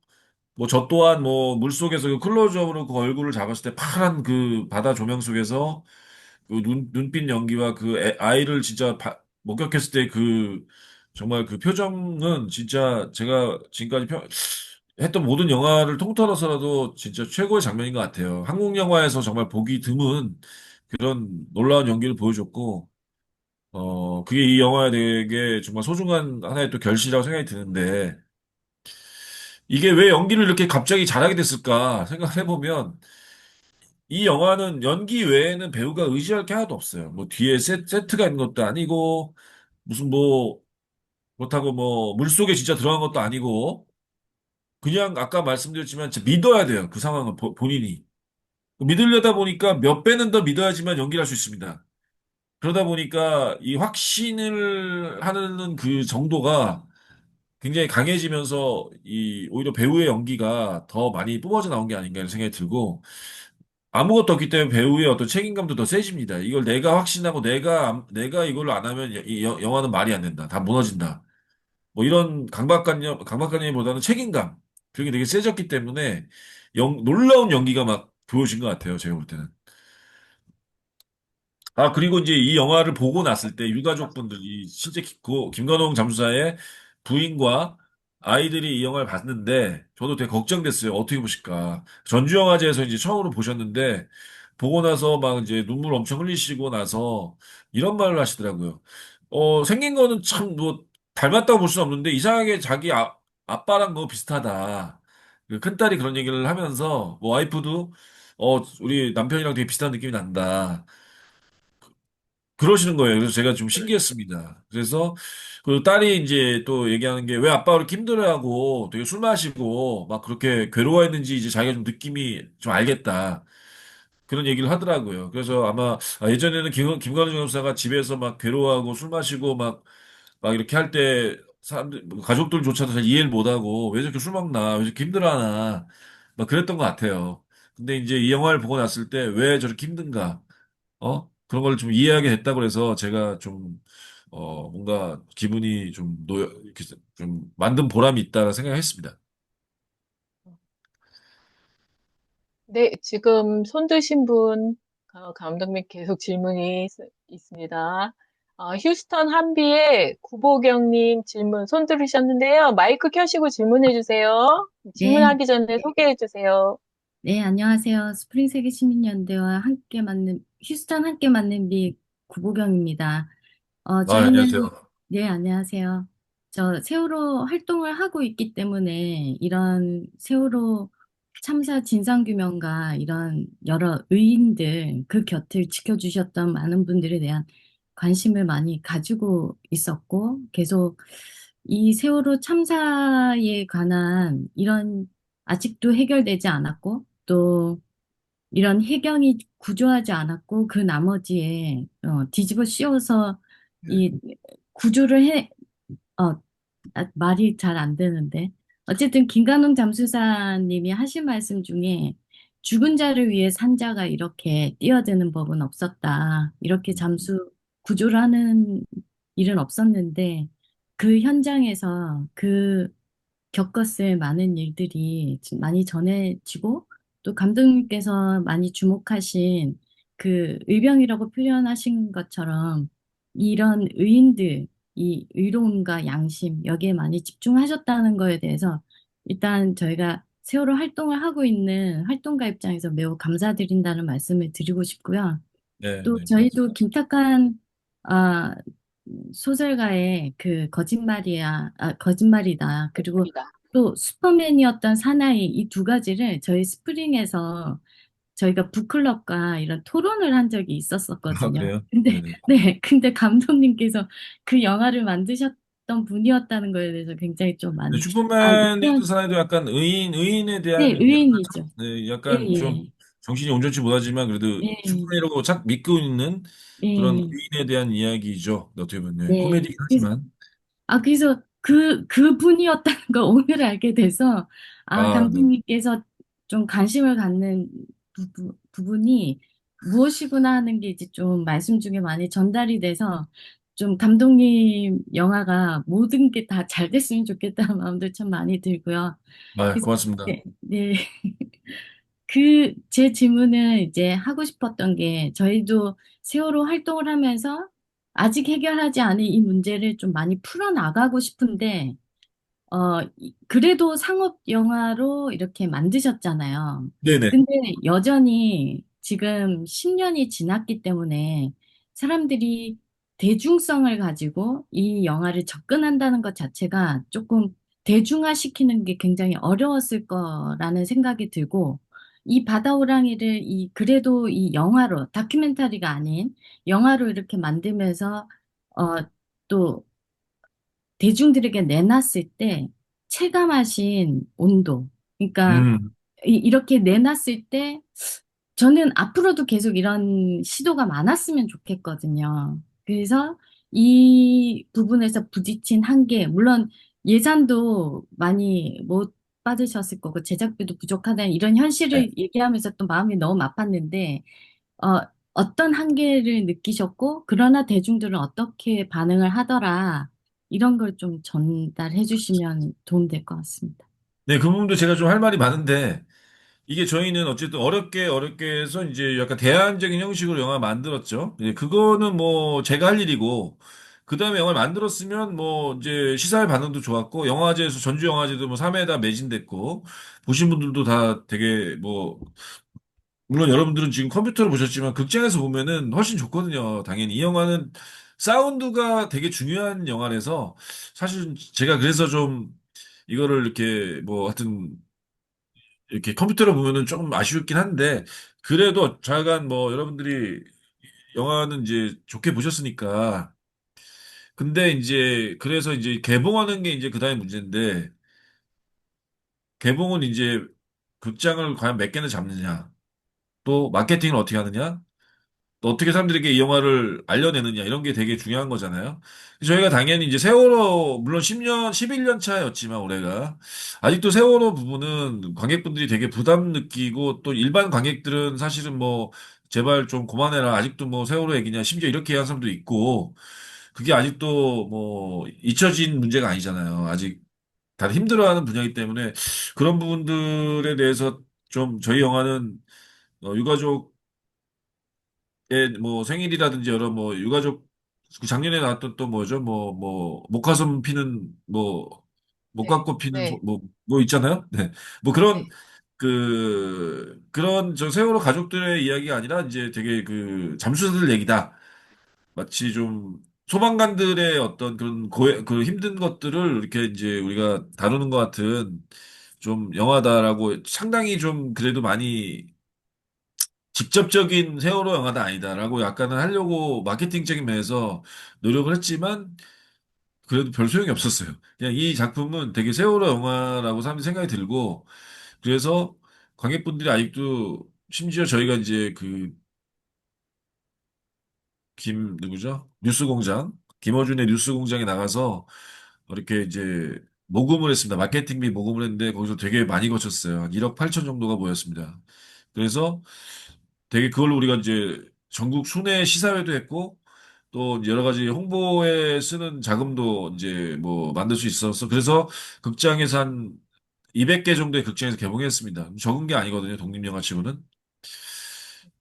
뭐 저 또한 뭐 물속에서 그 클로즈업으로 그 얼굴을 잡았을 때 파란 그 바다 조명 속에서 그 눈빛 연기와 그 아이를 진짜 목격했을 때 그 정말 그 표정은 진짜 제가 지금까지 했던 모든 영화를 통틀어서라도 진짜 최고의 장면인 것 같아요. 한국 영화에서 정말 보기 드문 그런 놀라운 연기를 보여줬고, 그게 이 영화에 되게 정말 소중한 하나의 또 결실이라고 생각이 드는데, 이게 왜 연기를 이렇게 갑자기 잘하게 됐을까 생각을 해보면, 이 영화는 연기 외에는 배우가 의지할 게 하나도 없어요. 뭐 뒤에 세트가 있는 것도 아니고 무슨 뭐 그렇다고 뭐 물속에 진짜 들어간 것도 아니고 그냥 아까 말씀드렸지만 진짜 믿어야 돼요. 그 상황은 본인이. 믿으려다 보니까 몇 배는 더 믿어야지만 연기를 할 수 있습니다. 그러다 보니까 이 확신을 하는 그 정도가 굉장히 강해지면서 이 오히려 배우의 연기가 더 많이 뿜어져 나온 게 아닌가 이런 생각이 들고 아무것도 없기 때문에 배우의 어떤 책임감도 더 세집니다. 이걸 내가 확신하고 내가 이걸로 안 하면 이 영화는 말이 안 된다. 다 무너진다. 뭐 이런 강박관념보다는 책임감. 그게 되게 세졌기 때문에 놀라운 연기가 막 보여진 것 같아요. 제가 볼 때는. 아, 그리고 이제 이 영화를 보고 났을 때 유가족분들이 실제 김관홍 잠수사의 부인과 아이들이 이 영화를 봤는데 저도 되게 걱정됐어요. 어떻게 보실까. 전주영화제에서 이제 처음으로 보셨는데 보고 나서 막 이제 눈물 엄청 흘리시고 나서 이런 말을 하시더라고요. 생긴 거는 참 뭐 닮았다고 볼 수는 없는데 이상하게 자기 아빠랑 너무 비슷하다. 그 큰딸이 그런 얘기를 하면서 뭐 와이프도 우리 남편이랑 되게 비슷한 느낌이 난다. 그러시는 거예요. 그래서 제가 좀 신기했습니다. 그래서 그 딸이 이제 또 얘기하는 게 왜 아빠가 그렇게 힘들어하고 되게 술 마시고 막 그렇게 괴로워했는지 이제 자기가 좀 느낌이 좀 알겠다. 그런 얘기를 하더라고요. 그래서 아마 예전에는 김관우 변호사가 집에서 막 괴로워하고 술 마시고 막 이렇게 할 때 사람들, 뭐 가족들조차도 잘 이해를 못하고 왜 저렇게 술 먹나, 왜 저렇게 힘들어하나, 막 그랬던 것 같아요. 근데 이제 이 영화를 보고 났을 때 왜 저렇게 힘든가, 그런 걸 좀 이해하게 됐다고 그래서 제가 좀, 뭔가 기분이 이렇게 좀 만든 보람이 있다고 생각했습니다. 네, 지금 손 드신 분, 감독님 계속 있습니다. 휴스턴 한비의 구보경님 질문 손 들으셨는데요. 마이크 켜시고 질문해 주세요. 네, 질문하기 전에 소개해 주세요. 네, 안녕하세요. 스프링 세계 시민연대와 함께 맞는, 휴스턴 함께 맞는 비 구보경입니다. 저희는, 안녕하세요. 네, 안녕하세요. 저 세월호 활동을 하고 있기 때문에 이런 세월호 참사 진상규명과 이런 여러 의인들, 그 곁을 지켜주셨던 많은 분들에 대한 관심을 많이 가지고 있었고, 계속 이 세월호 참사에 관한 이런 아직도 해결되지 않았고, 또 이런 해경이 구조하지 않았고, 그 나머지에 뒤집어 씌워서 네. 이 구조를 어, 말이 잘 안 되는데. 어쨌든 김관웅 잠수사님이 하신 말씀 중에 죽은 자를 위해 산 자가 이렇게 뛰어드는 법은 없었다. 이렇게 잠수 구조를 하는 일은 없었는데 그 현장에서 그 겪었을 많은 일들이 지금 많이 전해지고 또 감독님께서 많이 주목하신 그 의병이라고 표현하신 것처럼 이런 의인들, 이 의로움과 양심 여기에 많이 집중하셨다는 거에 대해서 일단 저희가 세월호 활동을 하고 있는 활동가 입장에서 매우 감사드린다는 말씀을 드리고 싶고요. 네, 또 네, 저희도 김탁한 아, 소설가의 그 거짓말이다. 그리고 입니다. 또 슈퍼맨이었던 사나이 이 두 가지를 저희 스프링에서 저희가 북클럽과 이런 토론을 한 적이 아, 있었었거든요. 그래요? 근데 네네. 근데 감독님께서 그 영화를 만드셨던 분이었다는 거에 대해서 굉장히 좀 근데 많이 슈퍼맨이었던 이런 사람도 약간 의인에 네, 대한 의인이죠. 네, 예, 약간 좀 예. 정신이 온전치 못하지만 그래도 예, 슈퍼맨이라고 착 믿고 있는 그런 예. 의인에 대한 이야기죠. 어떻게 보면 네, 네. 코미디긴 하지만. 그래서 그분이었다는 걸 오늘 알게 돼서, 아, 네. 감독님께서 좀 관심을 갖는 부분이 무엇이구나 하는 게 이제 좀 말씀 중에 많이 전달이 돼서, 좀 감독님 영화가 모든 게 다 잘 됐으면 좋겠다는 마음도 참 많이 들고요. 그래서, 고맙습니다. 네, 네. 제 질문을 이제 하고 싶었던 게, 저희도 세월호 활동을 하면서 아직 해결하지 않은 이 문제를 좀 많이 풀어나가고 싶은데, 그래도 상업 영화로 이렇게 만드셨잖아요. 네네. 근데 여전히 지금 10년이 지났기 때문에 사람들이 대중성을 가지고 이 영화를 접근한다는 것 자체가 조금 대중화시키는 게 굉장히 어려웠을 거라는 생각이 들고, 이 바다호랑이를 그래도 이 영화로, 다큐멘터리가 아닌 영화로 이렇게 만들면서, 어, 또 대중들에게 내놨을 때 체감하신 온도. 그러니까 음, 이렇게 내놨을 때 저는 앞으로도 계속 이런 시도가 많았으면 좋겠거든요. 그래서 이 부분에서 부딪힌 한계, 물론 예산도 많이 못 받으셨을 거고 제작비도 부족하다는 이런 네. 현실을 얘기하면서 또 마음이 너무 아팠는데, 어, 어떤 한계를 느끼셨고, 그러나 대중들은 어떻게 반응을 하더라, 이런 걸 좀 전달해 주시면 도움될 것 같습니다. 네, 그 부분도 제가 좀 할 말이 많은데, 이게 저희는 어쨌든 어렵게 해서 이제 약간 대안적인 형식으로 영화 만들었죠. 예, 그거는 뭐 제가 할 일이고, 그 다음에 영화를 만들었으면 뭐 이제 시사회 반응도 좋았고, 영화제에서 전주영화제도 뭐 3회다 매진됐고, 보신 분들도 다 되게 뭐, 물론 여러분들은 지금 컴퓨터로 보셨지만 극장에서 보면은 훨씬 좋거든요. 당연히 이 영화는 사운드가 되게 중요한 영화라서 사실 제가 그래서 좀 이거를 이렇게 뭐 하여튼 이렇게 컴퓨터로 보면은 조금 아쉬웠긴 한데 그래도 좌여간 뭐 여러분들이 영화는 이제 좋게 보셨으니까 근데 이제 그래서 이제 개봉하는 게 이제 그다음에 문제인데 개봉은 이제 극장을 과연 몇 개나 잡느냐 또 마케팅을 어떻게 하느냐 또 어떻게 사람들에게 이 영화를 알려내느냐 이런 게 되게 중요한 거잖아요. 저희가 당연히 이제 세월호 물론 10년, 11년 차였지만 올해가 아직도 세월호 부분은 관객분들이 되게 부담 느끼고 또 일반 관객들은 사실은 뭐 제발 좀 그만해라 아직도 뭐 세월호 얘기냐 심지어 이렇게 하는 사람도 있고 그게 아직도 뭐 잊혀진 문제가 아니잖아요. 아직 다들 힘들어하는 분야이기 때문에 그런 부분들에 대해서 좀 저희 영화는 유가족 예, 뭐 생일이라든지 여러 뭐 유가족 그 작년에 나왔던 또 뭐죠? 뭐 목화솜 피는 뭐 네, 목화꽃 피는 네, 뭐 있잖아요. 네. 뭐 그런 네, 그런 저 세월호 가족들의 이야기가 아니라 이제 되게 그 잠수사들 얘기다. 마치 좀 소방관들의 어떤 그런 그 힘든 것들을 이렇게 이제 우리가 다루는 것 같은 좀 영화다라고 상당히 좀 그래도 많이 직접적인 세월호 영화는 아니다라고 약간은 하려고 마케팅적인 면에서 노력을 했지만 그래도 별 소용이 없었어요. 그냥 이 작품은 되게 세월호 영화라고 사람들이 생각이 들고 그래서 관객분들이 아직도 심지어 저희가 이제 그 누구죠? 뉴스공장 김어준의 뉴스공장에 나가서 이렇게 이제 모금을 했습니다. 마케팅비 모금을 했는데 거기서 되게 많이 거쳤어요. 한 1억 8천 정도가 모였습니다. 그래서 되게 그걸로 우리가 이제 전국 순회 시사회도 했고 또 여러 가지 홍보에 쓰는 자금도 이제 뭐 만들 수 있어서 그래서 극장에서 한 200개 정도의 극장에서 개봉했습니다. 적은 게 아니거든요. 독립영화치고는.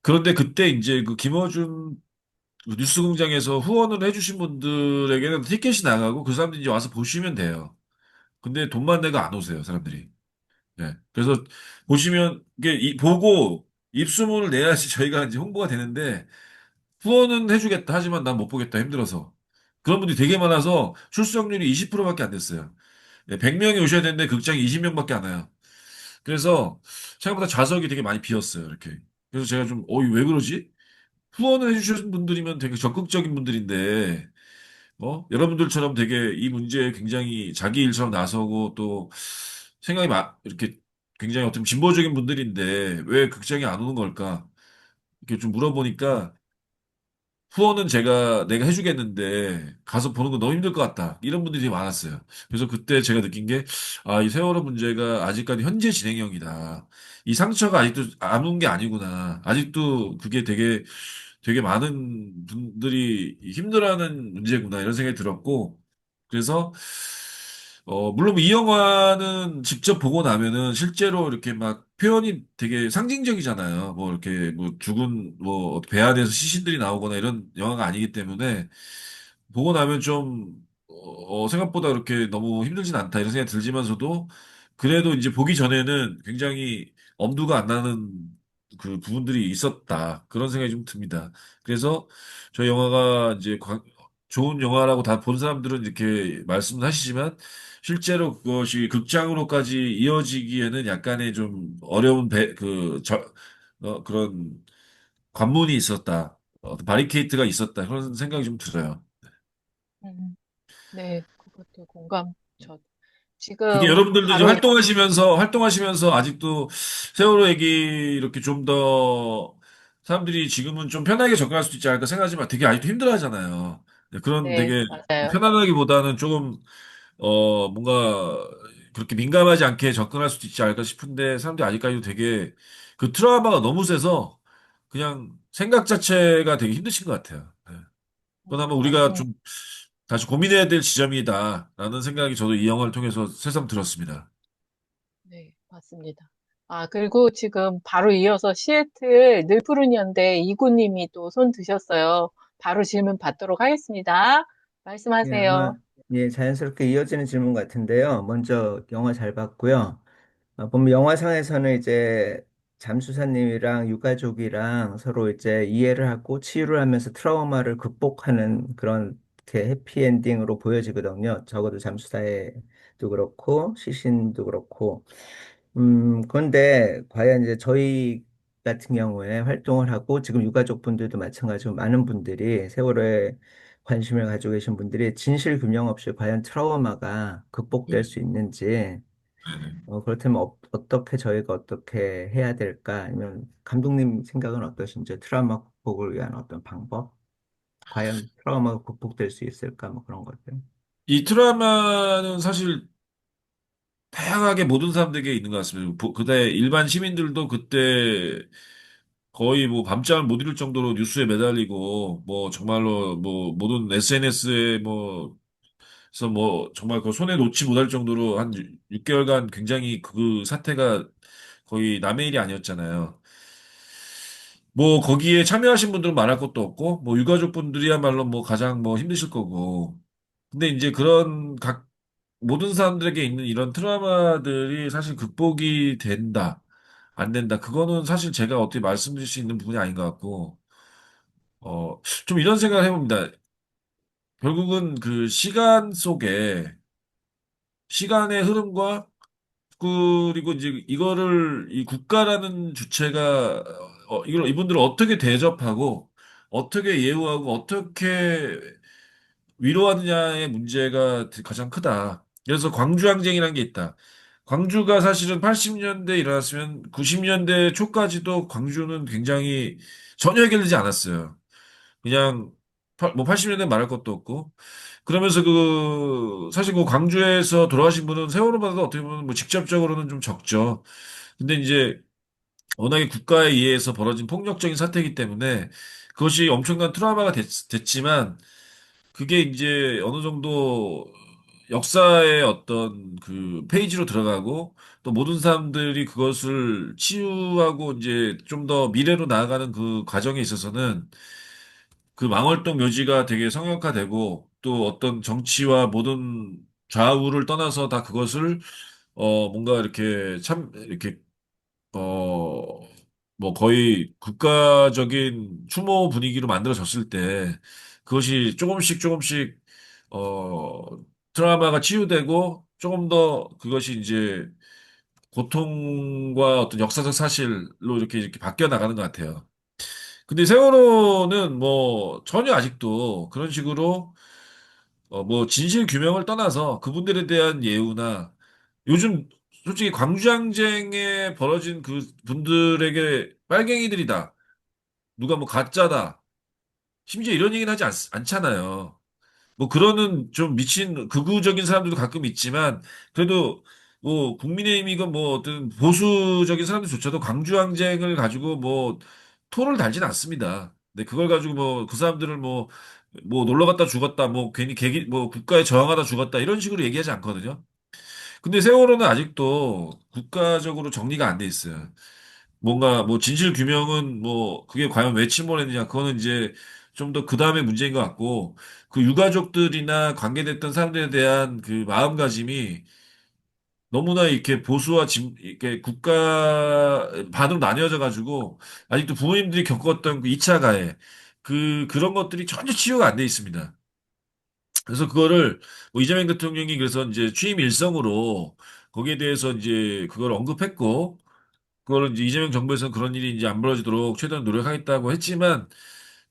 그런데 그때 이제 그 김어준 그 뉴스공장에서 후원을 해주신 분들에게는 티켓이 나가고 그 사람들이 이제 와서 보시면 돼요. 근데 돈만 내고 안 오세요, 사람들이. 네. 그래서 보시면 이게 보고 입소문을 내야지 저희가 이제 홍보가 되는데 후원은 해주겠다 하지만 난 못 보겠다 힘들어서 그런 분들이 되게 많아서 출석률이 20%밖에 안 됐어요. 100명이 오셔야 되는데 극장이 20명밖에 안 와요. 그래서 생각보다 좌석이 되게 많이 비었어요. 이렇게. 그래서 제가 좀, 왜 그러지? 후원을 해주신 분들이면 되게 적극적인 분들인데, 여러분들처럼 되게 이 문제에 굉장히 자기 일처럼 나서고 또 생각이 이렇게 굉장히 어떤 진보적인 분들인데 왜 극장에 안 오는 걸까? 이렇게 좀 물어보니까 후원은 내가 해주겠는데 가서 보는 건 너무 힘들 것 같다. 이런 분들이 되게 많았어요. 그래서 그때 제가 느낀 게, 이 세월호 문제가 아직까지 현재 진행형이다. 이 상처가 아직도 아문 게 아니구나. 아직도 그게 되게 많은 분들이 힘들어하는 문제구나. 이런 생각이 들었고, 그래서 물론 이 영화는 직접 보고 나면은 실제로 이렇게 막 표현이 되게 상징적이잖아요. 뭐 이렇게 뭐 죽은 뭐 배 안에서 시신들이 나오거나 이런 영화가 아니기 때문에 보고 나면 좀 생각보다 그렇게 너무 힘들진 않다 이런 생각이 들지만서도 그래도 이제 보기 전에는 굉장히 엄두가 안 나는 그 부분들이 있었다. 그런 생각이 좀 듭니다. 그래서 저희 영화가 이제 좋은 영화라고 다 본 사람들은 이렇게 말씀을 하시지만 실제로 그것이 극장으로까지 이어지기에는 약간의 좀 어려운 그런 관문이 있었다. 바리케이트가 있었다. 그런 생각이 좀 들어요. 음, 네, 그것도 공감. 저 그게 지금 여러분들도 이제 바로 활동하시면서 아직도 세월호 얘기 이렇게 좀 더 사람들이 지금은 좀 편하게 접근할 수 있지 않을까 생각하지만 되게 아직도 힘들어 하잖아요. 네, 그런 네, 되게 맞아요. 편안하기보다는 조금, 뭔가 그렇게 민감하지 않게 접근할 수도 있지 않을까 싶은데 사람들이 아직까지도 되게 그 트라우마가 너무 세서 그냥 생각 자체가 되게 힘드신 것 같아요. 네. 그건 아마 우리가 맞습니다. 좀 다시 고민해야 될 지점이다라는 생각이 저도 이 영화를 통해서 새삼 들었습니다. 네, 맞습니다. 아, 그리고 지금 바로 이어서 시애틀 늘푸른 연대 이구님이 또 손 드셨어요. 바로 질문 받도록 하겠습니다. 예, 아마 말씀하세요. 예, 자연스럽게 이어지는 질문 같은데요. 먼저 영화 잘 봤고요. 보면 영화상에서는 이제 잠수사님이랑 유가족이랑 서로 이제 이해를 하고 치유를 하면서 트라우마를 극복하는 그런 이렇게 해피엔딩으로 보여지거든요. 적어도 잠수사에도 그렇고 시신도 그렇고. 그런데 과연 이제 저희 같은 경우에 활동을 하고 지금 유가족 분들도 마찬가지로 많은 분들이 세월호에 관심을 가지고 계신 분들이 진실 규명 없이 과연 트라우마가 극복될 네. 수 있는지, 네네. 그렇다면 어떻게 저희가 어떻게 해야 될까? 아니면 감독님 생각은 어떠신지, 트라우마 극복을 위한 어떤 방법? 과연 트라우마가 극복될 수 있을까? 뭐 그런 것들. 이 트라우마는 사실 다양하게 모든 사람들에게 있는 것 같습니다. 그때 일반 시민들도 그때 거의 뭐 밤잠을 못 이룰 정도로 뉴스에 매달리고 뭐 정말로 뭐 모든 SNS에 뭐 그래서 뭐 정말 그 손에 놓지 못할 정도로 한 6개월간 굉장히 그 사태가 거의 남의 일이 아니었잖아요. 뭐 거기에 참여하신 분들은 말할 것도 없고 뭐 유가족분들이야말로 뭐 가장 뭐 힘드실 거고. 근데 이제 그런 각 모든 사람들에게 있는 이런 트라우마들이 사실 극복이 된다, 안 된다. 그거는 사실 제가 어떻게 말씀드릴 수 있는 부분이 아닌 것 같고, 좀 이런 생각을 해봅니다. 결국은 그 시간 속에 시간의 흐름과 그리고 이제 이거를 이 국가라는 주체가 이걸 이분들을 어떻게 대접하고 어떻게 예우하고 어떻게 위로하느냐의 문제가 가장 크다. 그래서 광주항쟁이라는 게 있다. 광주가 사실은 80년대에 일어났으면 90년대 초까지도 광주는 굉장히 전혀 해결되지 않았어요. 그냥 뭐 80년대 말할 것도 없고 그러면서 사실 그 광주에서 돌아가신 분은 세월호보다도 어떻게 보면 뭐 직접적으로는 좀 적죠. 근데 이제 워낙에 국가에 의해서 벌어진 폭력적인 사태이기 때문에 그것이 엄청난 트라우마가 됐지만 그게 이제 어느 정도 역사의 어떤 그 페이지로 들어가고 또 모든 사람들이 그것을 치유하고 이제 좀 더 미래로 나아가는 그 과정에 있어서는 그 망월동 묘지가 되게 성역화되고 또 어떤 정치와 모든 좌우를 떠나서 다 그것을 뭔가 이렇게 참 이렇게 어 뭐 거의 국가적인 추모 분위기로 만들어졌을 때 그것이 조금씩 조금씩 어 트라우마가 치유되고 조금 더 그것이 이제 고통과 어떤 역사적 사실로 이렇게 바뀌어 나가는 것 같아요. 근데 세월호는 뭐 전혀 아직도 그런 식으로 뭐 진실 규명을 떠나서 그분들에 대한 예우나 요즘 솔직히 광주항쟁에 벌어진 그 분들에게 빨갱이들이다. 누가 뭐 가짜다. 심지어 이런 얘기는 하지 않잖아요. 뭐 그러는 좀 미친 극우적인 사람들도 가끔 있지만 그래도 뭐 국민의힘이건 뭐 어떤 보수적인 사람들조차도 광주항쟁을 가지고 뭐 토를 달진 않습니다. 근데 그걸 가지고 뭐 그 사람들을 뭐 놀러 갔다 죽었다 뭐 괜히 뭐 국가에 저항하다 죽었다 이런 식으로 얘기하지 않거든요. 근데 세월호는 아직도 국가적으로 정리가 안 돼 있어요. 뭔가 뭐 진실 규명은 뭐 그게 과연 왜 침몰했느냐 그거는 이제 좀 더 그 다음에 문제인 것 같고 그 유가족들이나 관계됐던 사람들에 대한 그 마음가짐이 너무나 이렇게 보수와 이렇게 국가 반으로 나뉘어져 가지고 아직도 부모님들이 겪었던 그 2차 가해 그런 것들이 전혀 치유가 안 돼 있습니다. 그래서 그거를 뭐 이재명 대통령이 그래서 이제 취임 일성으로 거기에 대해서 이제 그걸 언급했고, 그거를 이제 이재명 정부에서는 그런 일이 이제 안 벌어지도록 최대한 노력하겠다고 했지만,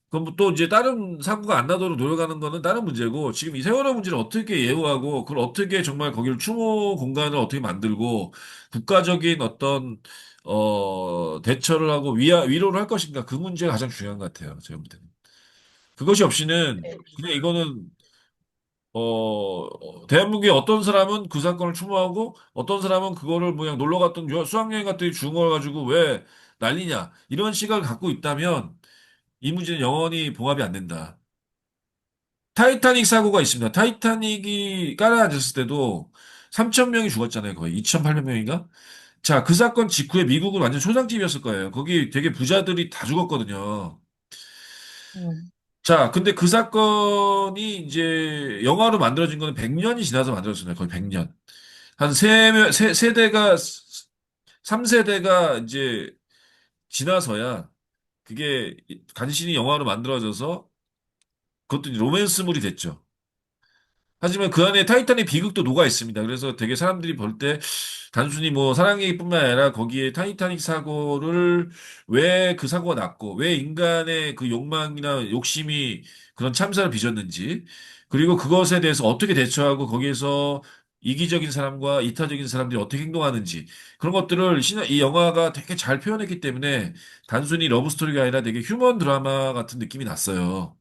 그럼 뭐또 이제 다른 사고가 안 나도록 노력하는 거는 다른 문제고, 지금 이 세월호 문제를 어떻게 예우하고, 그걸 어떻게 정말 거기를 추모 공간을 어떻게 만들고, 국가적인 어떤, 대처를 하고 위로를 할 것인가, 그 문제가 가장 중요한 것 같아요. 제가 볼 때는. 그것이 없이는, 네. 그냥 이거는, 대한민국의 어떤 사람은 그 사건을 추모하고, 어떤 사람은 그거를 뭐 그냥 놀러 갔던 수학여행 갔더니 죽은 걸 가지고 왜 난리냐, 이런 시각을 갖고 있다면, 이 문제는 영원히 봉합이 안 된다. 타이타닉 사고가 있습니다. 타이타닉이 깔아앉았을 때도 3천 명이 죽었잖아요. 거의 2,800명인가? 자, 그 사건 직후에 미국은 완전 초상집이었을 거예요. 거기 되게 부자들이 다 죽었거든요. 음, 자, 근데 그 사건이 이제 영화로 만들어진 거는 100년이 지나서 만들어졌습니다. 거의 100년. 한 세대가, 3세대가 이제 지나서야 그게 간신히 영화로 만들어져서 그것도 이제 로맨스물이 됐죠. 하지만 그 안에 타이탄의 비극도 녹아 있습니다. 그래서 되게 사람들이 볼 때 단순히 뭐 사랑 얘기뿐만 아니라 거기에 타이타닉 사고를 왜 그 사고가 났고 왜 인간의 그 욕망이나 욕심이 그런 참사를 빚었는지, 그리고 그것에 대해서 어떻게 대처하고 거기에서 이기적인 사람과 이타적인 사람들이 어떻게 행동하는지, 그런 것들을 이 영화가 되게 잘 표현했기 때문에 단순히 러브스토리가 아니라 되게 휴먼 드라마 같은 느낌이 났어요.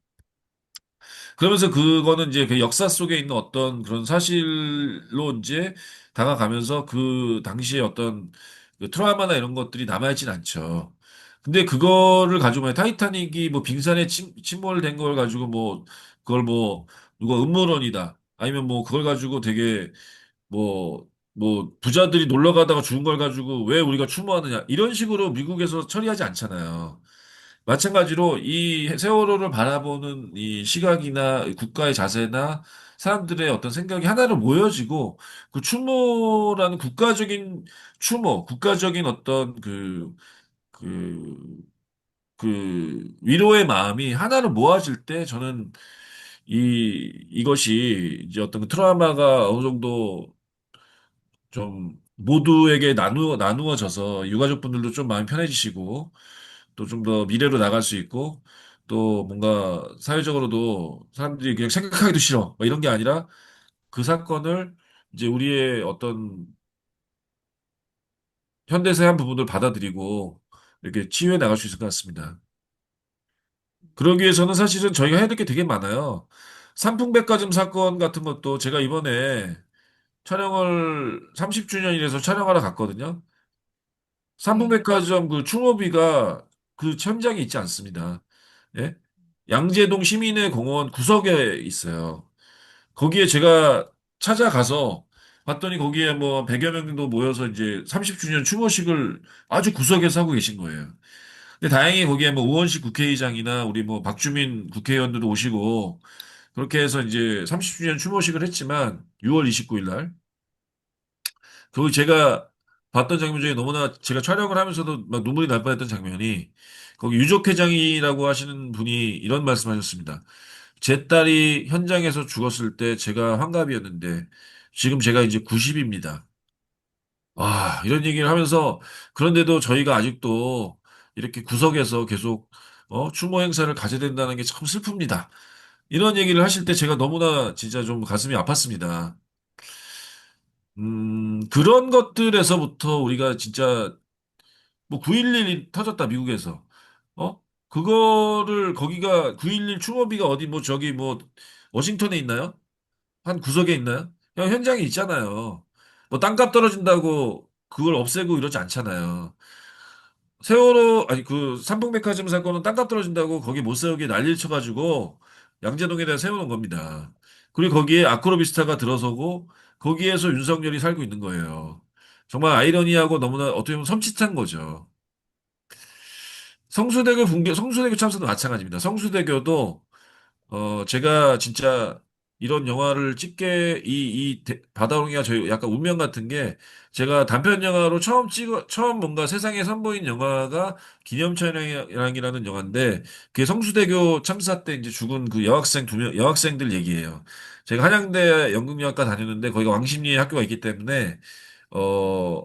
그러면서 그거는 이제 그 역사 속에 있는 어떤 그런 사실로 이제 다가가면서 그 당시에 어떤 그 트라우마나 이런 것들이 남아있진 않죠. 근데 그거를 가지고 만 타이타닉이 뭐 빙산에 침몰된 걸 가지고 뭐 그걸 뭐 누가 음모론이다, 아니면 뭐 그걸 가지고 되게 뭐 부자들이 놀러 가다가 죽은 걸 가지고 왜 우리가 추모하느냐, 이런 식으로 미국에서 처리하지 않잖아요. 마찬가지로 이 세월호를 바라보는 이 시각이나 국가의 자세나 사람들의 어떤 생각이 하나로 모여지고, 그 추모라는 국가적인 추모, 국가적인 어떤 그, 위로의 마음이 하나로 모아질 때 저는 이것이 이제 어떤 그 트라우마가 어느 정도 좀 모두에게 나누어져서 유가족분들도 좀 마음이 편해지시고, 또 좀 더 미래로 나갈 수 있고, 또 뭔가 사회적으로도 사람들이 그냥 생각하기도 싫어, 뭐 이런 게 아니라 그 사건을 이제 우리의 어떤 현대사의 한 부분을 받아들이고 이렇게 치유해 나갈 수 있을 것 같습니다. 그러기 위해서는 사실은 저희가 해야 될 게 되게 많아요. 삼풍백화점 사건 같은 것도 제가 이번에 촬영을 30주년이라서 촬영하러 갔거든요. 네. 삼풍백화점 그 추모비가 그 현장에 있지 않습니다. 예? 양재동 시민의 공원 구석에 있어요. 거기에 제가 찾아가서 봤더니 거기에 뭐 100여 명 정도 모여서 이제 30주년 추모식을 아주 구석에서 하고 계신 거예요. 근데 다행히 거기에 뭐 우원식 국회의장이나 우리 뭐 박주민 국회의원들도 오시고, 그렇게 해서 이제 30주년 추모식을 했지만 6월 29일 날. 그리고 제가 봤던 장면 중에 너무나 제가 촬영을 하면서도 막 눈물이 날 뻔했던 장면이, 거기 유족회장이라고 하시는 분이 이런 말씀하셨습니다. 제 딸이 현장에서 죽었을 때 제가 환갑이었는데 지금 제가 이제 90입니다. 아, 이런 얘기를 하면서, 그런데도 저희가 아직도 이렇게 구석에서 계속 추모 행사를 가져야 된다는 게 참 슬픕니다. 이런 얘기를 하실 때 제가 너무나 진짜 좀 가슴이 아팠습니다. 그런 것들에서부터 우리가 진짜 뭐 9.11이 터졌다, 미국에서. 어? 그거를 거기가 9.11 추모비가 어디 뭐 저기 뭐 워싱턴에 있나요? 한 구석에 있나요? 그냥 현장에 있잖아요. 뭐 땅값 떨어진다고 그걸 없애고 이러지 않잖아요. 세월호 아니 그 삼풍백화점 사건은 땅값 떨어진다고 거기 못 세우게 난리를 쳐가지고 양재동에다 세워놓은 겁니다. 그리고 거기에 아크로비스타가 들어서고 거기에서 윤석열이 살고 있는 거예요. 정말 아이러니하고 너무나 어떻게 보면 섬찟한 거죠. 성수대교 참사도 마찬가지입니다. 성수대교도 제가 진짜 이런 영화를 찍게 바다롱이가 저희 약간 운명 같은 게 제가 단편 영화로 처음 뭔가 세상에 선보인 영화가 기념촬영이라는 영화인데 그게 성수대교 참사 때 이제 죽은 그 여학생 두 명, 여학생들 얘기예요. 제가 한양대 연극영화과 다녔는데 거기가 왕십리에 학교가 있기 때문에 어,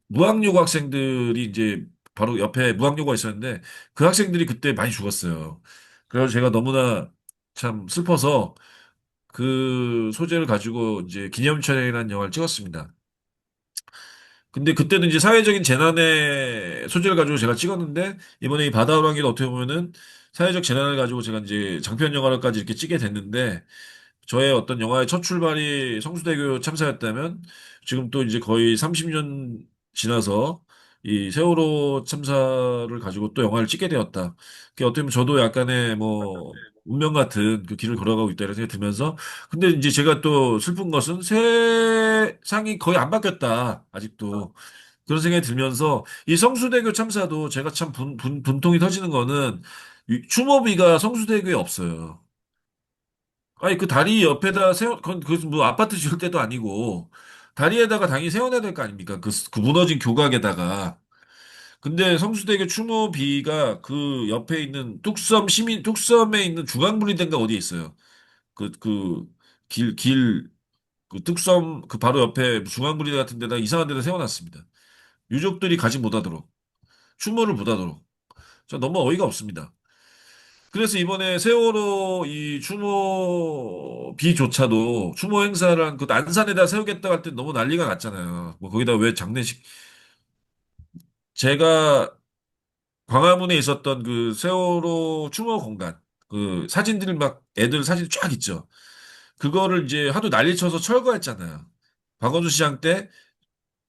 무학여고 학생들이 이제 바로 옆에 무학여고가 있었는데 그 학생들이 그때 많이 죽었어요. 그래서 제가 너무나 참 슬퍼서 그 소재를 가지고 이제 기념촬영이라는 영화를 찍었습니다. 근데 그때는 이제 사회적인 재난의 소재를 가지고 제가 찍었는데 이번에 이 바다호랑이는 어떻게 보면은 사회적 재난을 가지고 제가 이제 장편 영화를까지 이렇게 찍게 됐는데 저의 어떤 영화의 첫 출발이 성수대교 참사였다면 지금 또 이제 거의 30년 지나서 이 세월호 참사를 가지고 또 영화를 찍게 되었다. 그게 어떻게 보면 저도 약간의 뭐 운명 같은 그 길을 걸어가고 있다 이런 생각이 들면서 근데 이제 제가 또 슬픈 것은 세상이 거의 안 바뀌었다. 아직도. 그런 생각이 들면서 이 성수대교 참사도 제가 참 분통이 터지는 거는 추모비가 성수대교에 없어요. 아니, 그 다리 옆에다 뭐 아파트 지을 때도 아니고, 다리에다가 당연히 세워놔야 될 거 아닙니까? 그 무너진 교각에다가. 근데 성수대교 추모비가 그 옆에 있는 뚝섬에 있는 중앙분리대인가 어디에 있어요. 그, 그, 뚝섬, 그 바로 옆에 중앙분리대 같은 데다 이상한 데다 세워놨습니다. 유족들이 가지 못하도록, 추모를 못하도록. 저 너무 어이가 없습니다. 그래서 이번에 세월호 이 추모비조차도 추모 행사를 한 그 안산에다 세우겠다 할 때 너무 난리가 났잖아요. 뭐 거기다 왜 장례식 제가 광화문에 있었던 그 세월호 추모 공간 그 사진들 막 애들 사진 쫙 있죠. 그거를 이제 하도 난리 쳐서 철거했잖아요. 박원순 시장 때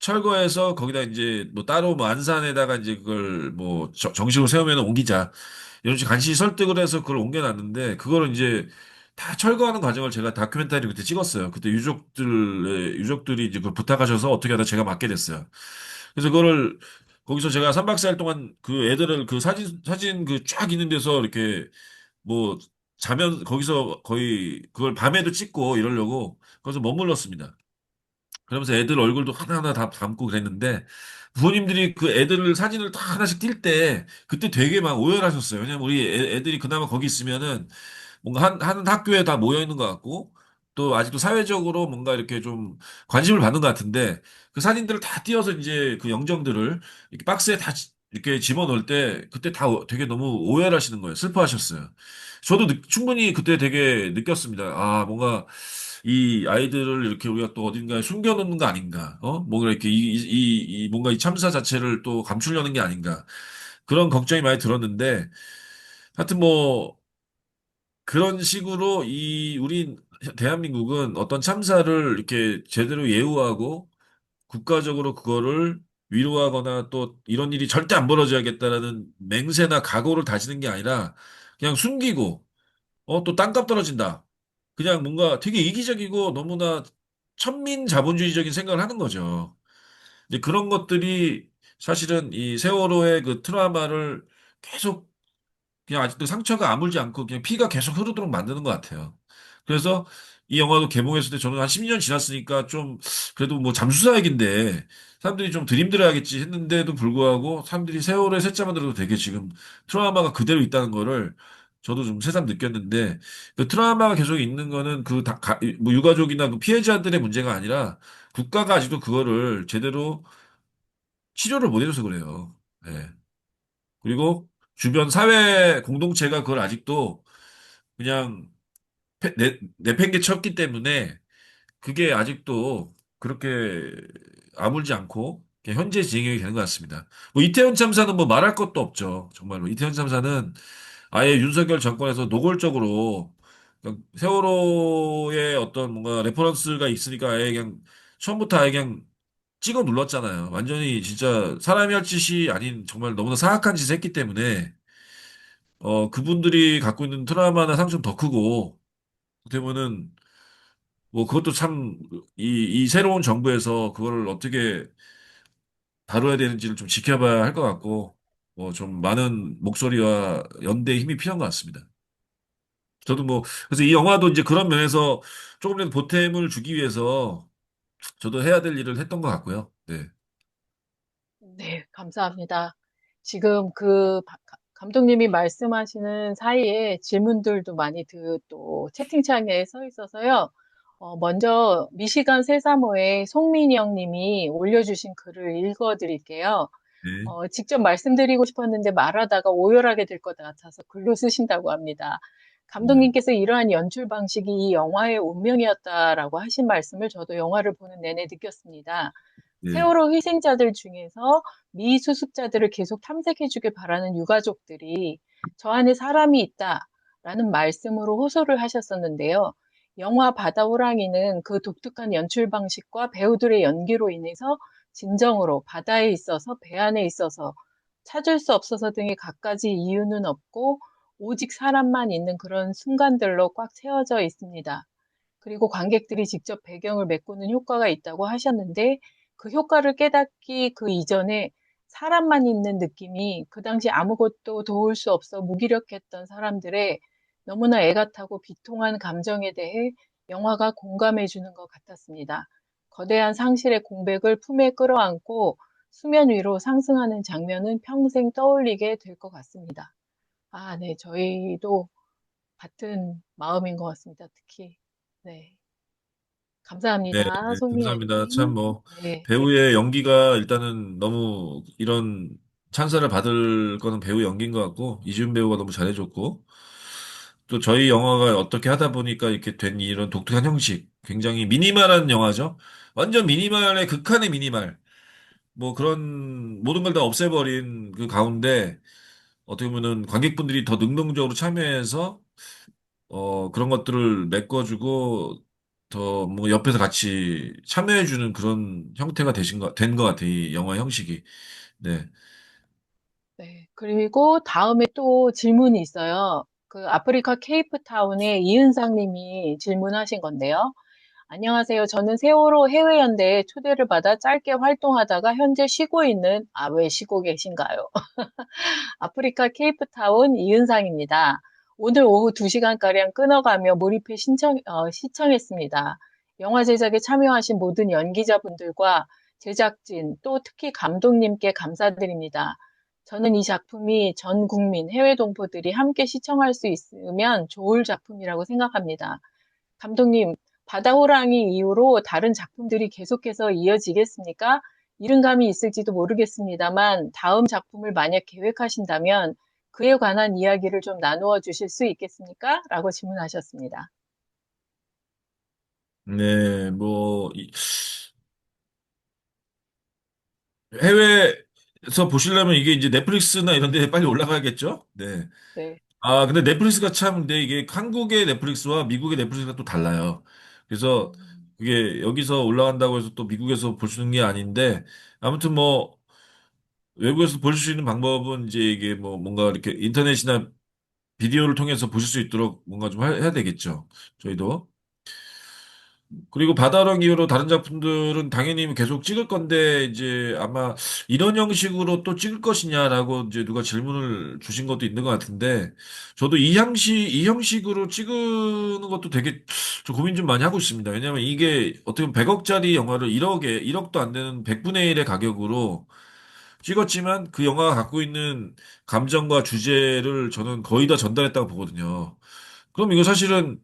철거해서 거기다 이제 뭐 따로 뭐 안산에다가 이제 그걸 뭐 정식으로 세우면 옮기자. 이런 식으로 간신히 설득을 해서 그걸 옮겨놨는데 그거를 이제 다 철거하는 과정을 제가 다큐멘터리 그때 찍었어요. 그때 유족들이 이제 그걸 부탁하셔서 어떻게 하다 제가 맡게 됐어요. 그래서 그거를 거기서 제가 3박 4일 동안 그 애들을 그 사진 그 쫙 있는 데서 이렇게 뭐 자면 거기서 거의 그걸 밤에도 찍고 이러려고 거기서 머물렀습니다. 그러면서 애들 얼굴도 하나하나 다 담고 그랬는데 부모님들이 그 애들 사진을 다 하나씩 띌 때 그때 되게 막 오해를 하셨어요. 왜냐면 우리 애들이 그나마 거기 있으면은 뭔가 한 학교에 다 모여 있는 것 같고 또 아직도 사회적으로 뭔가 이렇게 좀 관심을 받는 것 같은데 그 사진들을 다 띄어서 이제 그 영정들을 이렇게 박스에 다 이렇게 집어넣을 때 그때 다 되게 너무 오해를 하시는 거예요. 슬퍼하셨어요. 저도 충분히 그때 되게 느꼈습니다. 아, 뭔가 이 아이들을 이렇게 우리가 또 어딘가에 숨겨놓는 거 아닌가? 뭔가 이렇게 뭔가 이 참사 자체를 또 감추려는 게 아닌가? 그런 걱정이 많이 들었는데 하여튼 뭐 그런 식으로 우리 대한민국은 어떤 참사를 이렇게 제대로 예우하고 국가적으로 그거를 위로하거나 또 이런 일이 절대 안 벌어져야겠다라는 맹세나 각오를 다지는 게 아니라 그냥 숨기고 또 땅값 떨어진다. 그냥 뭔가 되게 이기적이고 너무나 천민 자본주의적인 생각을 하는 거죠. 이제 그런 것들이 사실은 이 세월호의 그 트라우마를 계속 그냥 아직도 상처가 아물지 않고 그냥 피가 계속 흐르도록 만드는 것 같아요. 그래서 이 영화도 개봉했을 때 저는 한 10년 지났으니까 좀 그래도 뭐 잠수사 얘기인데 사람들이 좀 들이밀어야겠지 했는데도 불구하고 사람들이 세월호의 셋째만 들어도 되게 지금 트라우마가 그대로 있다는 거를 저도 좀 새삼 느꼈는데 그 트라우마가 계속 있는 거는 뭐 유가족이나 그 피해자들의 문제가 아니라 국가가 아직도 그거를 제대로 치료를 못 해줘서 그래요. 예. 그리고 주변 사회 공동체가 그걸 아직도 그냥 내팽개쳤기 때문에 그게 아직도 그렇게 아물지 않고 그냥 현재 진행이 되는 것 같습니다. 뭐 이태원 참사는 뭐 말할 것도 없죠. 정말로 이태원 참사는 아예 윤석열 정권에서 노골적으로 그냥 세월호의 어떤 뭔가 레퍼런스가 있으니까 아예 그냥 처음부터 아예 그냥 찍어 눌렀잖아요. 완전히 진짜 사람이 할 짓이 아닌 정말 너무나 사악한 짓을 했기 때문에 그분들이 갖고 있는 트라우마나 상처는 더 크고 어떻게 보면은 뭐 그것도 참 이 새로운 정부에서 그거를 어떻게 다뤄야 되는지를 좀 지켜봐야 할 것 같고 뭐 좀 많은 목소리와 연대의 힘이 필요한 것 같습니다. 저도 뭐, 그래서 이 영화도 이제 그런 면에서 조금이라도 보탬을 주기 위해서 저도 해야 될 일을 했던 것 같고요. 네. 네, 감사합니다. 지금 감독님이 말씀하시는 사이에 질문들도 많이 또 채팅창에 써 있어서요. 먼저 미시간 세사모의 송민영 님이 올려주신 글을 읽어드릴게요. 네. 직접 말씀드리고 싶었는데 말하다가 오열하게 될 것 같아서 글로 쓰신다고 합니다. 네. 감독님께서 이러한 연출 방식이 이 영화의 운명이었다라고 하신 말씀을 저도 영화를 보는 내내 느꼈습니다. 네. 세월호 희생자들 중에서 미수습자들을 계속 탐색해주길 바라는 유가족들이 저 안에 사람이 있다라는 말씀으로 호소를 하셨었는데요. 영화 바다호랑이는 그 독특한 연출 방식과 배우들의 연기로 인해서 진정으로 바다에 있어서 배 안에 있어서 찾을 수 없어서 등의 갖가지 이유는 없고 오직 사람만 있는 그런 순간들로 꽉 채워져 있습니다. 그리고 관객들이 직접 배경을 메꾸는 효과가 있다고 하셨는데 그 효과를 깨닫기 그 이전에 사람만 있는 느낌이 그 당시 아무것도 도울 수 없어 무기력했던 사람들의 너무나 애가 타고 비통한 감정에 대해 영화가 공감해 주는 것 같았습니다. 거대한 상실의 공백을 품에 끌어안고 수면 위로 상승하는 장면은 평생 떠올리게 될 것 같습니다. 아, 네, 저희도 같은 마음인 것 같습니다. 특히. 네. 네, 감사합니다, 네, 감사합니다. 참, 송미연님. 뭐, 네, 배우의 연기가 일단은 너무 이런 찬사를 받을 거는 배우 연기인 것 같고, 이준 배우가 너무 잘해줬고, 또 저희 영화가 어떻게 하다 보니까 이렇게 된 이런 독특한 형식, 굉장히 미니멀한 영화죠. 완전 미니멀의 극한의 미니멀. 뭐 그런 모든 걸 다 없애버린 그 가운데, 어떻게 보면은 관객분들이 더 능동적으로 참여해서 그런 것들을 메꿔주고, 더, 뭐, 옆에서 같이 참여해주는 그런 형태가 된 것 같아요. 이 영화 형식이. 네. 네. 그리고 다음에 또 질문이 있어요. 그 아프리카 케이프타운의 이은상 님이 질문하신 건데요. 안녕하세요. 저는 세월호 해외연대에 초대를 받아 짧게 활동하다가 현재 쉬고 있는, 왜 쉬고 계신가요? 아프리카 케이프타운 이은상입니다. 오늘 오후 2시간가량 끊어가며 몰입해 시청했습니다. 영화 제작에 참여하신 모든 연기자분들과 제작진, 또 특히 감독님께 감사드립니다. 저는 이 작품이 전 국민, 해외 동포들이 함께 시청할 수 있으면 좋을 작품이라고 생각합니다. 감독님, 바다호랑이 이후로 다른 작품들이 계속해서 이어지겠습니까? 이른감이 있을지도 모르겠습니다만 다음 작품을 만약 계획하신다면 그에 관한 이야기를 좀 나누어 주실 수 있겠습니까? 라고 질문하셨습니다. 네, 해외에서 보시려면 이게 이제 넷플릭스나 이런 데 빨리 올라가야겠죠? 네. 네. 아, 근데 넷플릭스가 참, 근데 이게 한국의 넷플릭스와 미국의 넷플릭스가 또 달라요. 그래서 음, 그게 여기서 올라간다고 해서 또 미국에서 볼 수 있는 게 아닌데, 아무튼 뭐, 외국에서 볼 수 있는 방법은 이제 이게 뭐 뭔가 이렇게 인터넷이나 비디오를 통해서 보실 수 있도록 뭔가 좀 해야 되겠죠. 저희도. 그리고 바다랑 이후로 다른 작품들은 당연히 계속 찍을 건데, 이제 아마 이런 형식으로 또 찍을 것이냐라고 이제 누가 질문을 주신 것도 있는 것 같은데, 저도 이 형식으로 찍는 것도 되게 좀 고민 좀 많이 하고 있습니다. 왜냐면 이게 어떻게 보면 100억짜리 영화를 1억도 안 되는 100분의 1의 가격으로 찍었지만 그 영화가 갖고 있는 감정과 주제를 저는 거의 다 전달했다고 보거든요. 그럼 이거 사실은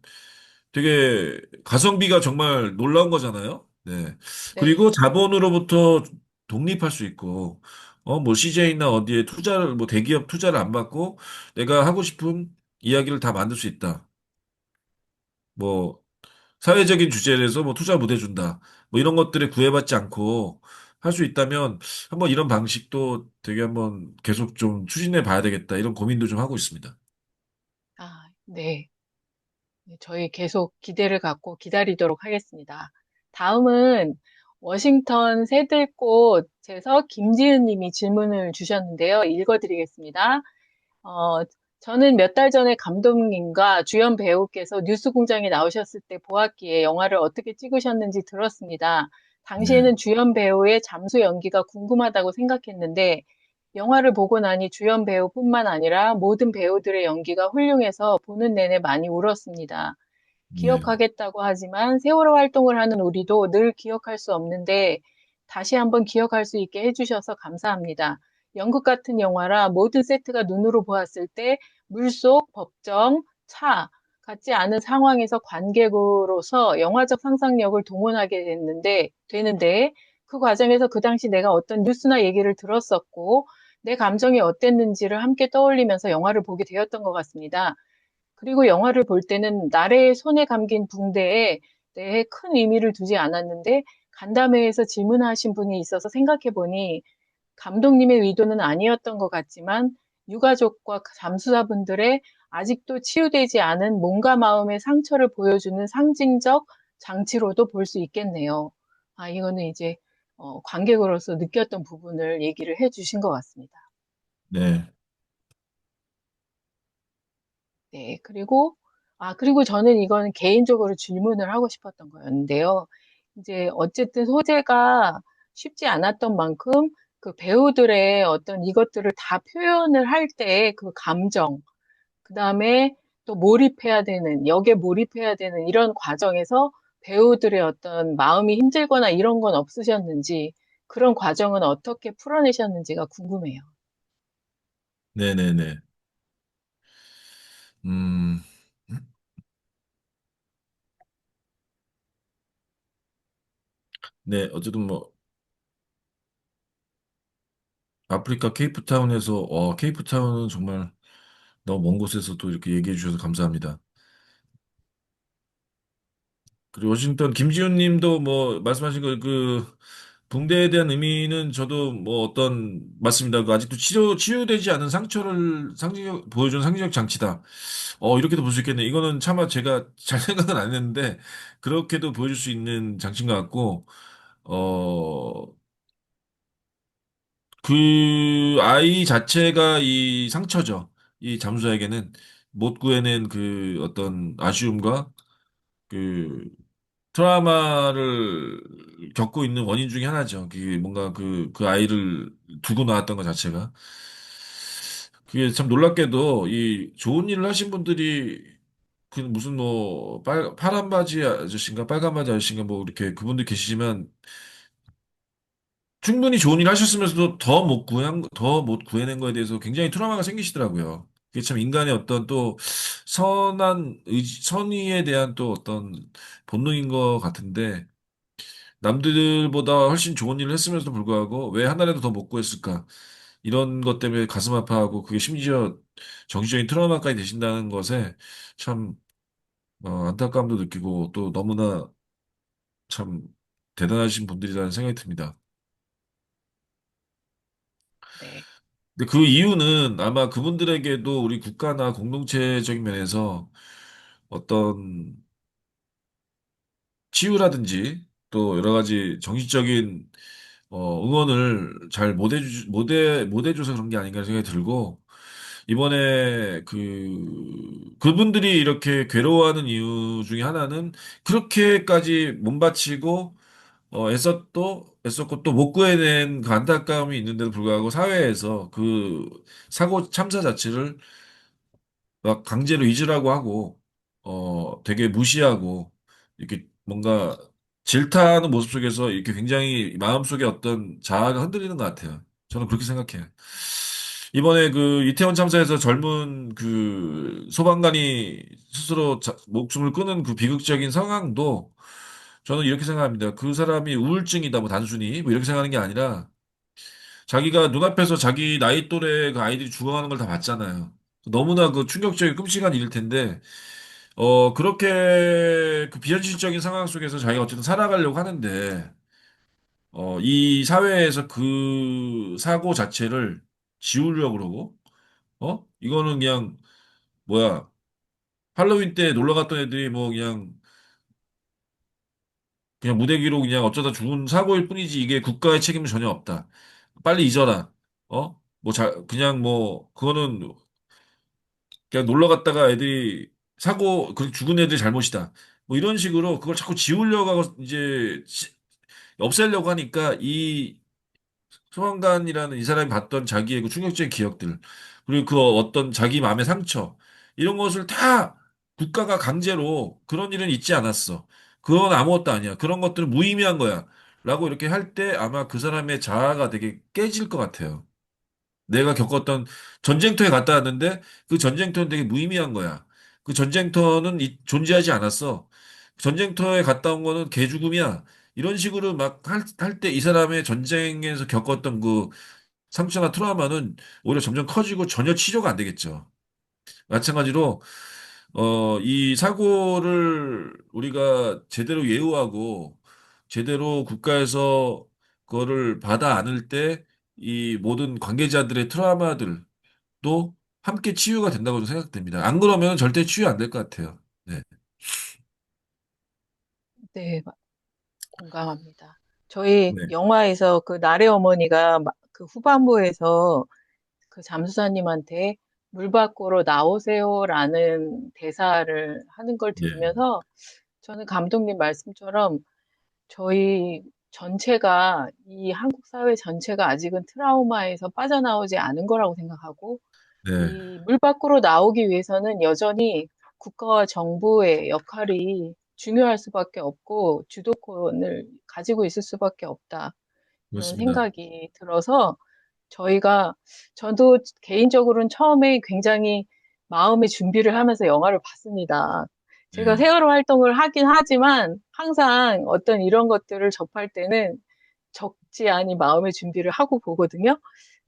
되게 가성비가 정말 놀라운 거잖아요. 네. 그리고 네. 자본으로부터 독립할 수 있고, 뭐 CJ나 어디에 뭐 대기업 투자를 안 받고 내가 하고 싶은 이야기를 다 만들 수 있다. 뭐 사회적인 주제에서 뭐 투자 못 해준다. 뭐 이런 것들에 구애받지 않고 할 수 있다면 한번 이런 방식도 되게 한번 계속 좀 추진해 봐야 되겠다. 이런 고민도 좀 하고 있습니다. 네. 네, 저희 계속 기대를 갖고 기다리도록 하겠습니다. 다음은 워싱턴 새들꽃에서 김지은 님이 질문을 주셨는데요. 읽어드리겠습니다. 어, 저는 몇 달 전에 감독님과 주연 배우께서 뉴스공장에 나오셨을 때 보았기에 영화를 어떻게 찍으셨는지 들었습니다. 네. 당시에는 주연 배우의 잠수 연기가 궁금하다고 생각했는데 영화를 보고 나니 주연 배우뿐만 아니라 모든 배우들의 연기가 훌륭해서 보는 내내 많이 울었습니다. 네. 기억하겠다고 하지만 세월호 활동을 하는 우리도 늘 기억할 수 없는데 다시 한번 기억할 수 있게 해주셔서 감사합니다. 연극 같은 영화라 모든 세트가 눈으로 보았을 때 물속, 법정, 차 같지 않은 상황에서 관객으로서 영화적 상상력을 동원하게 되는데 그 과정에서 그 당시 내가 어떤 뉴스나 얘기를 들었었고 내 감정이 어땠는지를 함께 떠올리면서 영화를 보게 되었던 것 같습니다. 그리고 영화를 볼 때는 나래의 손에 감긴 붕대에 대해 큰 의미를 두지 않았는데 간담회에서 질문하신 분이 있어서 생각해 보니 감독님의 의도는 아니었던 것 같지만 유가족과 잠수사분들의 아직도 치유되지 않은 몸과 마음의 상처를 보여주는 상징적 장치로도 볼 수 있겠네요. 아, 이거는 이제 관객으로서 느꼈던 부분을 얘기를 해주신 것 같습니다. 네. 네, 그리고 저는 이거는 개인적으로 질문을 하고 싶었던 거였는데요. 이제 어쨌든 소재가 쉽지 않았던 만큼 그 배우들의 어떤 이것들을 다 표현을 할 때 그 감정, 그 다음에 또 역에 몰입해야 되는 이런 과정에서 배우들의 어떤 마음이 힘들거나 이런 건 없으셨는지, 그런 과정은 어떻게 풀어내셨는지가 궁금해요. 네네네. 음, 네. 어쨌든 뭐, 아프리카 케이프타운에서, 케이프타운은 정말 너무 먼 곳에서 또 이렇게 얘기해 주셔서 감사합니다. 그리고 워싱턴 김지훈 님도 뭐, 말씀하신 붕대에 대한 의미는 저도 뭐 맞습니다. 그 아직도 치유되지 않은 상처를 보여주는 상징적 장치다. 이렇게도 볼 수 있겠네. 이거는 차마 제가 잘 생각은 안 했는데, 그렇게도 보여줄 수 있는 장치인 것 같고, 어, 그 아이 자체가 이 상처죠. 이 잠수사에게는 못 구해낸 그 어떤 아쉬움과 그 트라우마를 겪고 있는 원인 중에 하나죠. 그게 뭔가 그 아이를 두고 나왔던 것 자체가. 그게 참 놀랍게도 이 좋은 일을 하신 분들이 그 무슨 뭐 파란 바지 아저씨인가 빨간 바지 아저씨인가 뭐 이렇게 그분들 계시지만 충분히 좋은 일 하셨으면서도 더 못 구해낸 거에 대해서 굉장히 트라우마가 생기시더라고요. 그게 참 인간의 어떤 또 선의에 대한 또 어떤 본능인 것 같은데, 남들보다 훨씬 좋은 일을 했음에도 불구하고 왜 하나라도 더 못 구했을까? 이런 것 때문에 가슴 아파하고 그게 심지어 정신적인 트라우마까지 되신다는 것에 참 안타까움도 느끼고 또 너무나 참 대단하신 분들이라는 생각이 듭니다. 네, 근데 그 이유는 아마 그분들에게도 우리 국가나 공동체적인 면에서 어떤 치유라든지 또 여러 가지 정신적인 응원을 잘 못 해줘서 그런 게 아닌가 생각이 들고, 이번에 그분들이 이렇게 괴로워하는 이유 중에 하나는 그렇게까지 몸바치고, 애썼고 또 못 구해낸 그 안타까움이 있는데도 불구하고 사회에서 그 사고 참사 자체를 막 강제로 잊으라고 하고, 되게 무시하고, 이렇게 뭔가 질타하는 모습 속에서 이렇게 굉장히 마음속에 어떤 자아가 흔들리는 것 같아요. 저는 그렇게 생각해요. 이번에 그 이태원 참사에서 젊은 그 소방관이 스스로 목숨을 끊은 그 비극적인 상황도 저는 이렇게 생각합니다. 그 사람이 우울증이다, 뭐 단순히 뭐 이렇게 생각하는 게 아니라 자기가 눈앞에서 자기 나이 또래 그 아이들이 죽어가는 걸 다 봤잖아요. 너무나 그 충격적이고 끔찍한 일일 텐데, 그렇게 그 비현실적인 상황 속에서 자기가 어쨌든 살아가려고 하는데, 이 사회에서 그 사고 자체를 지우려고 그러고, 이거는 그냥, 뭐야, 할로윈 때 놀러 갔던 애들이 뭐 그냥 무대 위로 그냥 어쩌다 죽은 사고일 뿐이지 이게 국가의 책임은 전혀 없다. 빨리 잊어라. 그냥 뭐, 그거는 그냥 놀러 갔다가 그 죽은 애들이 잘못이다. 뭐 이런 식으로 그걸 자꾸 지우려고 하고 이제 없애려고 하니까 소방관이라는 이 사람이 봤던 자기의 그 충격적인 기억들, 그리고 그 어떤 자기 마음의 상처, 이런 것을 다 국가가 강제로 그런 일은 있지 않았어. 그건 아무것도 아니야. 그런 것들은 무의미한 거야. 라고 이렇게 할 때 아마 그 사람의 자아가 되게 깨질 것 같아요. 내가 겪었던 전쟁터에 갔다 왔는데 그 전쟁터는 되게 무의미한 거야. 그 전쟁터는 존재하지 않았어. 전쟁터에 갔다 온 거는 개죽음이야. 이런 식으로 막 할 때 이 사람의 전쟁에서 겪었던 그 상처나 트라우마는 오히려 점점 커지고 전혀 치료가 안 되겠죠. 마찬가지로, 이 사고를 우리가 제대로 예우하고 제대로 국가에서 그거를 받아 안을 때 이 모든 관계자들의 트라우마들도 함께 치유가 된다고 생각됩니다. 안 그러면 절대 치유 안 될 것 같아요. 네. 네, 공감합니다. 저희 네. 영화에서 그 나래 어머니가 그 후반부에서 그 잠수사님한테 물 밖으로 나오세요라는 대사를 하는 걸 네. 들으면서 저는 감독님 말씀처럼 저희 전체가 이 한국 사회 전체가 아직은 트라우마에서 빠져나오지 않은 거라고 생각하고 네. 이 물 밖으로 나오기 위해서는 여전히 국가와 정부의 역할이 중요할 수밖에 없고 주도권을 가지고 있을 수밖에 없다. 이런 그렇습니다. 생각이 들어서 저희가 저도 개인적으로는 처음에 굉장히 마음의 준비를 하면서 영화를 봤습니다. 제가 네. 세월호 활동을 하긴 하지만 항상 어떤 이런 것들을 접할 때는 적지 않은 마음의 준비를 하고 보거든요.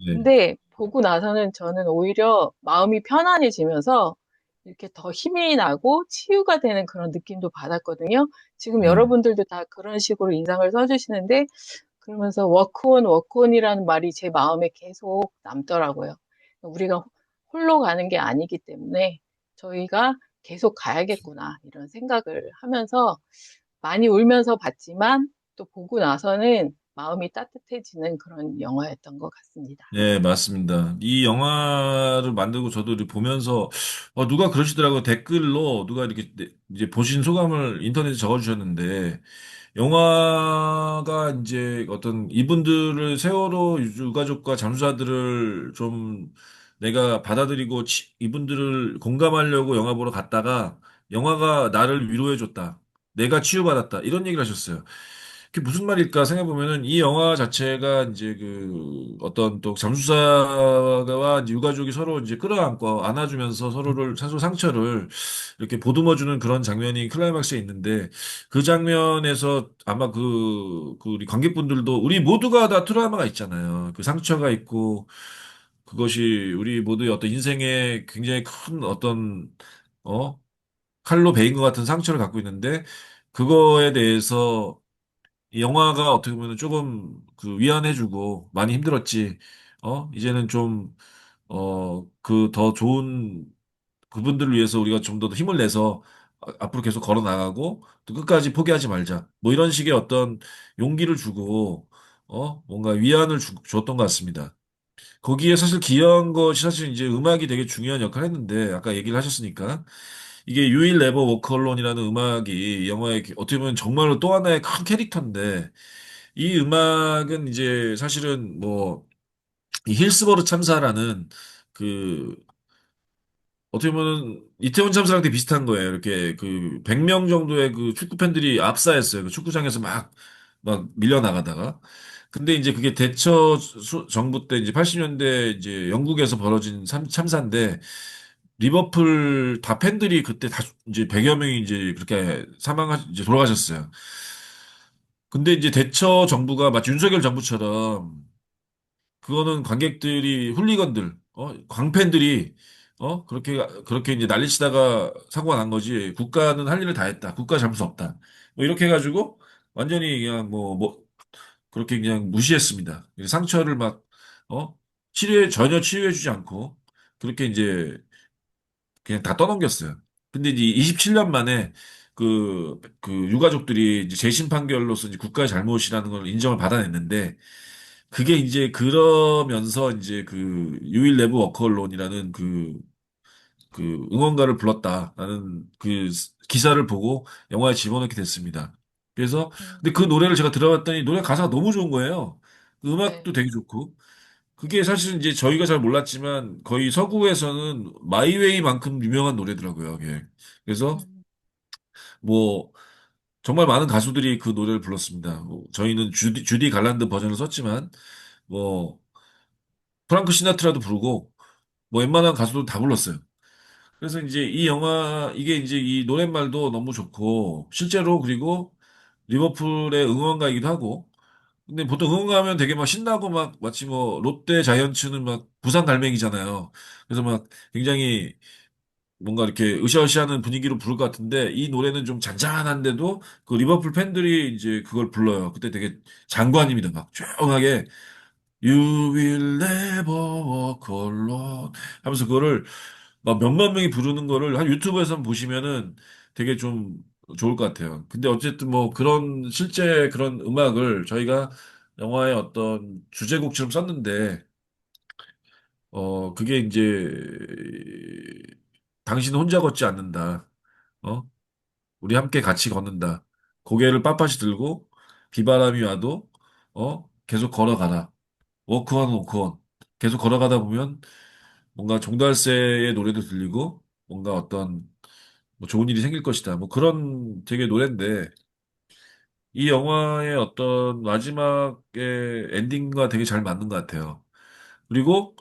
네. 근데 보고 나서는 저는 오히려 마음이 편안해지면서 이렇게 더 힘이 나고 치유가 되는 그런 느낌도 받았거든요. 지금 네. 여러분들도 다 그런 식으로 인상을 써주시는데 그러면서 워크온, 워크온이라는 말이 제 마음에 계속 남더라고요. 우리가 홀로 가는 게 아니기 때문에 저희가 계속 가야겠구나, 이런 생각을 하면서 많이 울면서 봤지만 또 보고 나서는 마음이 따뜻해지는 그런 영화였던 것 같습니다. 네, 맞습니다. 이 영화를 만들고 저도 이렇게 보면서, 누가 그러시더라고요. 댓글로 누가 이렇게 이제 보신 소감을 인터넷에 적어주셨는데, 영화가 이제 어떤 이분들을 세월호 유가족과 잠수사들을 좀 내가 받아들이고 이분들을 공감하려고 영화 보러 갔다가 영화가 나를 위로해줬다. 내가 치유받았다. 이런 얘기를 하셨어요. 그게 무슨 말일까 생각해보면은 이 영화 자체가 이제 그 어떤 또 잠수사와 이제 유가족이 서로 이제 끌어안고 안아주면서 서로를 서로 상처를 이렇게 보듬어주는 그런 장면이 클라이막스에 있는데 그 장면에서 아마 그 우리 관객분들도 우리 모두가 다 트라우마가 있잖아요. 그 상처가 있고 그것이 우리 모두의 어떤 인생에 굉장히 큰 어떤 어 칼로 베인 것 같은 상처를 갖고 있는데 그거에 대해서 이 영화가 어떻게 보면 조금 그 위안해주고 많이 힘들었지. 이제는 좀 그 더 좋은 그분들을 위해서 우리가 좀 더 힘을 내서 앞으로 계속 걸어 나가고 또 끝까지 포기하지 말자. 뭐 이런 식의 어떤 용기를 주고 뭔가 위안을 줬던 것 같습니다. 거기에 사실 기여한 것이 사실 이제 음악이 되게 중요한 역할을 했는데 아까 얘기를 하셨으니까 이게 You Will Never Walk Alone이라는 음악이 이 영화의 어떻게 보면 정말로 또 하나의 큰 캐릭터인데 이 음악은 이제 사실은 뭐 이 힐스버그 참사라는 그 어떻게 보면 이태원 참사랑 되게 비슷한 거예요. 이렇게 그 100명 정도의 그 축구 팬들이 압사했어요. 그 축구장에서 막 밀려나가다가. 근데 이제 그게 대처 정부 때 이제 80년대 이제 영국에서 벌어진 참사인데 리버풀 다 팬들이 그때 다 이제 100여 명이 이제 그렇게 이제 돌아가셨어요. 근데 이제 대처 정부가 마치 윤석열 정부처럼 그거는 관객들이 훌리건들, 광팬들이 그렇게 이제 난리치다가 사고가 난 거지. 국가는 할 일을 다 했다. 국가 잘못 없다. 뭐 이렇게 해가지고 완전히 그냥 그렇게 그냥 무시했습니다. 상처를 전혀 치유해주지 않고 그렇게 이제 그냥 다 떠넘겼어요. 근데 이제 27년 만에 그 유가족들이 이제 재심 판결로서 이제 국가의 잘못이라는 걸 인정을 받아냈는데 그게 이제 그러면서 이제 그 유일 내부 워커론이라는 그 응원가를 불렀다라는 그 기사를 보고 영화에 집어넣게 됐습니다. 그래서 근데 그 음, 노래를 제가 들어봤더니 노래 가사가 너무 좋은 거예요. 음악도 네. 되게 좋고. 그게 사실은 이제 저희가 잘 몰랐지만 거의 서구에서는 마이웨이만큼 유명한 노래더라고요. 예. 그래서 음, 뭐 정말 많은 가수들이 그 노래를 불렀습니다. 뭐 저희는 주디 갈란드 버전을 썼지만 뭐 프랑크 시나트라도 부르고 뭐 웬만한 가수도 다 불렀어요. 그래서 이제 이 영화 이게 이제 이 노랫말도 너무 좋고 실제로 그리고 리버풀의 응원가이기도 하고 근데 보통 응원가하면 되게 막 신나고 막 마치 뭐 롯데 자이언츠는 막 부산 갈매기잖아요. 그래서 막 굉장히 뭔가 이렇게 으쌰으쌰하는 분위기로 부를 것 같은데 이 노래는 좀 잔잔한데도 그 리버풀 팬들이 이제 그걸 불러요. 그때 되게 장관입니다. 막 조용하게 You will never walk alone 하면서 그거를 막 몇만 명이 부르는 거를 한 유튜브에서 보시면은 되게 좀 좋을 것 같아요. 근데 어쨌든 뭐 그런 실제 그런 음악을 저희가 영화의 어떤 주제곡처럼 썼는데 그게 이제 당신 혼자 걷지 않는다. 어? 우리 함께 같이 걷는다. 고개를 빳빳이 들고 비바람이 와도 계속 걸어가라. 워크원 워크원. 계속 걸어가다 보면 뭔가 종달새의 노래도 들리고 뭔가 어떤 뭐 좋은 일이 생길 것이다. 뭐 그런 되게 노래인데 이 영화의 어떤 마지막의 엔딩과 되게 잘 맞는 것 같아요. 그리고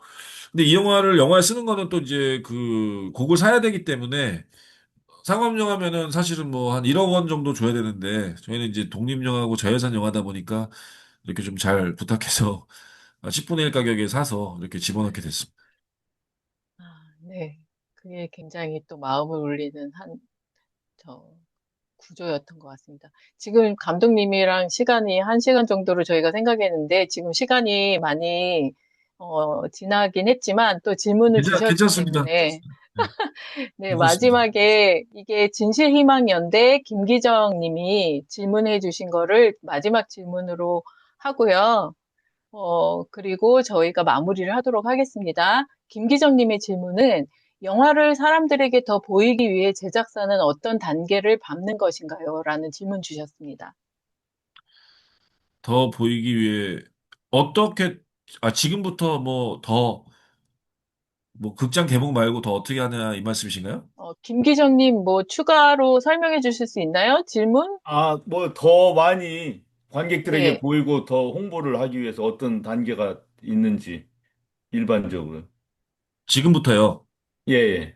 근데 이 영화를 영화에 쓰는 거는 또 이제 그 곡을 사야 되기 때문에 상업영화면은 사실은 뭐 한 1억 원 정도 줘야 되는데 저희는 이제 독립영화고 자유산 영화다 보니까 이렇게 좀 잘 부탁해서 10분의 1 가격에 사서 이렇게 집어넣게 됐습니다. 네. 그게 굉장히 또 마음을 울리는 저, 구조였던 것 같습니다. 지금 감독님이랑 시간이 1시간 정도로 저희가 생각했는데, 지금 시간이 많이, 지나긴 했지만, 또 질문을 주셨기 괜찮습니다. 때문에, 네, 네, 괜찮습니다. 마지막에 이게 진실희망연대 김기정 님이 질문해 주신 거를 마지막 질문으로 하고요. 그리고 저희가 마무리를 하도록 하겠습니다. 김기정 님의 질문은 영화를 사람들에게 더 보이기 위해 제작사는 어떤 단계를 밟는 것인가요? 라는 질문 주셨습니다. 더 보이기 위해 어떻게 지금부터 뭐 더 뭐 극장 개봉 말고 더 어떻게 하냐 이 말씀이신가요? 김기정 님 뭐 추가로 설명해 주실 수 있나요? 질문? 뭐 더 많이 관객들에게 네. 보이고 더 홍보를 하기 위해서 어떤 단계가 있는지 일반적으로. 지금부터요. 예, 예.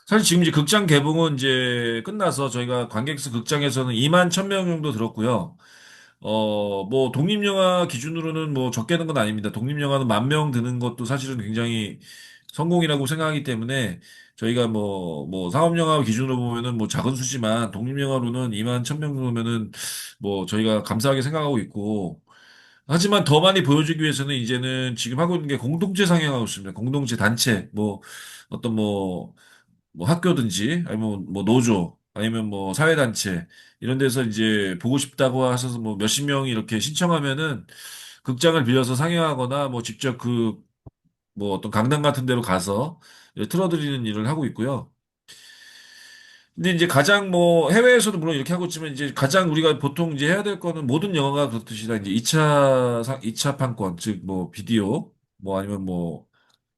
사실 지금 이제 극장 개봉은 이제 끝나서 저희가 관객수 극장에서는 2만 1,000명 정도 들었고요. 뭐 독립영화 기준으로는 뭐 적게 는 건 아닙니다. 독립영화는 1만 명 드는 것도 사실은 굉장히 성공이라고 생각하기 때문에 저희가 뭐 상업영화 기준으로 보면은 뭐 작은 수지만 독립영화로는 2만 1,000명 정도면은 뭐 저희가 감사하게 생각하고 있고 하지만 더 많이 보여주기 위해서는 이제는 지금 하고 있는 게 공동체 상영하고 있습니다. 공동체 단체 뭐 어떤 뭐 학교든지 아니면 뭐 노조 아니면 뭐 사회단체 이런 데서 이제 보고 싶다고 하셔서 뭐 몇십 명이 이렇게 신청하면은 극장을 빌려서 상영하거나 뭐 직접 그 뭐 어떤 강당 같은 데로 가서 틀어드리는 일을 하고 있고요. 근데 이제 가장 뭐 해외에서도 물론 이렇게 하고 있지만 이제 가장 우리가 보통 이제 해야 될 거는 모든 영화가 그렇듯이 다 이제 2차 판권 즉 뭐 비디오 뭐 아니면 뭐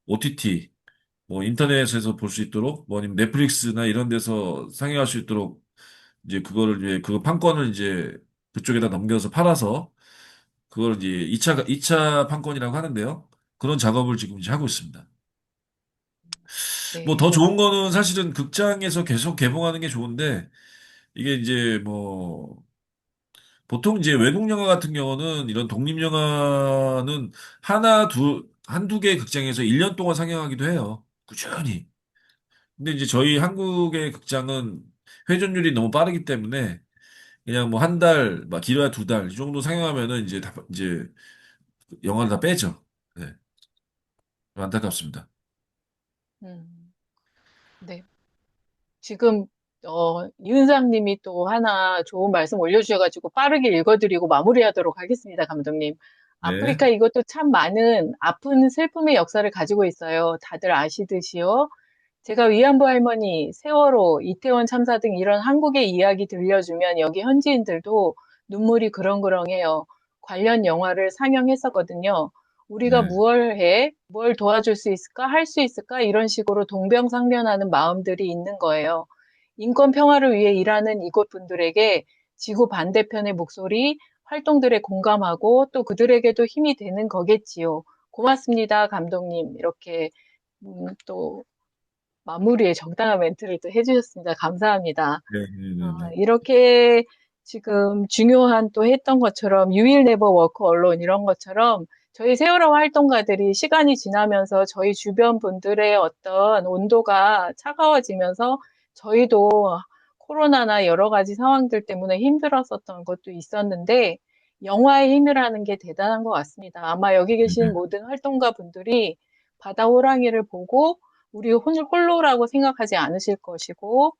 OTT 뭐 인터넷에서 볼 수 있도록 뭐 아니면 넷플릭스나 이런 데서 상영할 수 있도록 이제 그거를 이제 그 판권을 이제 그쪽에다 넘겨서 팔아서 그걸 이제 2차 판권이라고 하는데요. 그런 작업을 지금 이제 하고 있습니다. 뭐 더 네. 좋은 거는 사실은 극장에서 계속 개봉하는 게 좋은데 이게 이제 뭐 보통 이제 외국 영화 같은 경우는 이런 독립 영화는 한두 개 극장에서 1년 동안 상영하기도 해요. 꾸준히. 근데 이제 저희 한국의 극장은 회전율이 너무 빠르기 때문에 그냥 뭐 한 달, 막 길어야 2달, 이 정도 상영하면은 이제 영화를 다 빼죠. 네. 좀 안타깝습니다. 음, 네. 지금 이은상님이 또 하나 좋은 말씀 올려주셔가지고 빠르게 읽어드리고 마무리하도록 하겠습니다, 감독님. 네. 아프리카 이것도 참 많은 아픈 슬픔의 역사를 가지고 있어요. 다들 아시듯이요. 제가 위안부 할머니, 세월호, 이태원 참사 등 이런 한국의 이야기 들려주면 여기 현지인들도 눈물이 그렁그렁해요. 관련 영화를 상영했었거든요. 우리가 네. 무얼 해? 뭘 도와줄 수 있을까? 할 수 있을까? 이런 식으로 동병상련하는 마음들이 있는 거예요. 인권 평화를 위해 일하는 이곳 분들에게 지구 반대편의 목소리, 활동들에 공감하고 또 그들에게도 힘이 되는 거겠지요. 고맙습니다, 감독님. 이렇게 또 마무리에 정당한 멘트를 또 해주셨습니다. 감사합니다. 네, 네, 네, 네. 이렇게 지금 중요한 또 했던 것처럼 You will never walk alone 이런 것처럼 저희 세월호 활동가들이 시간이 지나면서 저희 주변 분들의 어떤 온도가 차가워지면서 저희도 코로나나 여러 가지 상황들 때문에 힘들었었던 것도 있었는데 영화의 힘이라는 게 대단한 것 같습니다. 아마 여기 네, 계신 네. 모든 활동가 분들이 바다 호랑이를 보고 우리 홀로라고 생각하지 않으실 것이고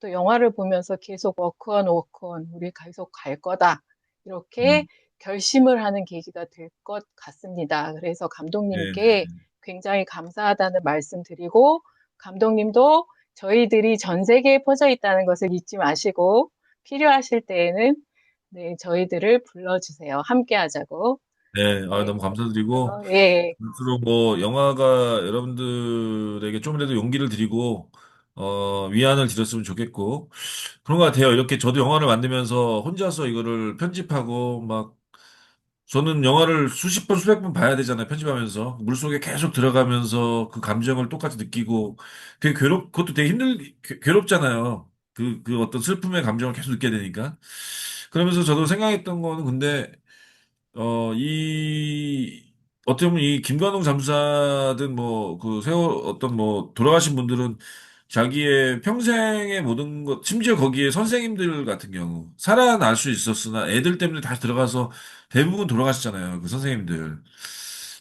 또 영화를 보면서 계속 워크온 워크온 우리 계속 갈 거다 이렇게 음, 결심을 하는 계기가 될 것 같습니다. 그래서 네, 감독님께 네. 굉장히 감사하다는 말씀 드리고 감독님도 저희들이 전 세계에 퍼져 있다는 것을 잊지 마시고 필요하실 때에는 네, 저희들을 불러주세요. 함께 하자고. 네, 네, 너무 감사드리고, 예, 앞으로 뭐, 영화가 여러분들에게 좀이라도 용기를 드리고, 위안을 드렸으면 좋겠고, 그런 것 같아요. 이렇게 저도 영화를 만들면서 혼자서 이거를 편집하고, 막, 저는 영화를 수십 번, 수백 번 봐야 되잖아요. 편집하면서. 물속에 계속 들어가면서 그 감정을 똑같이 느끼고, 그것도 되게 괴롭잖아요. 그 어떤 슬픔의 감정을 계속 느껴야 되니까. 그러면서 저도 생각했던 거는 근데, 어떻게 보면 이 김관웅 잠수사든 뭐, 그 어떤 뭐, 돌아가신 분들은 자기의 평생의 모든 것, 심지어 거기에 선생님들 같은 경우, 살아날 수 있었으나 애들 때문에 다시 들어가서 대부분 돌아가시잖아요. 그 선생님들.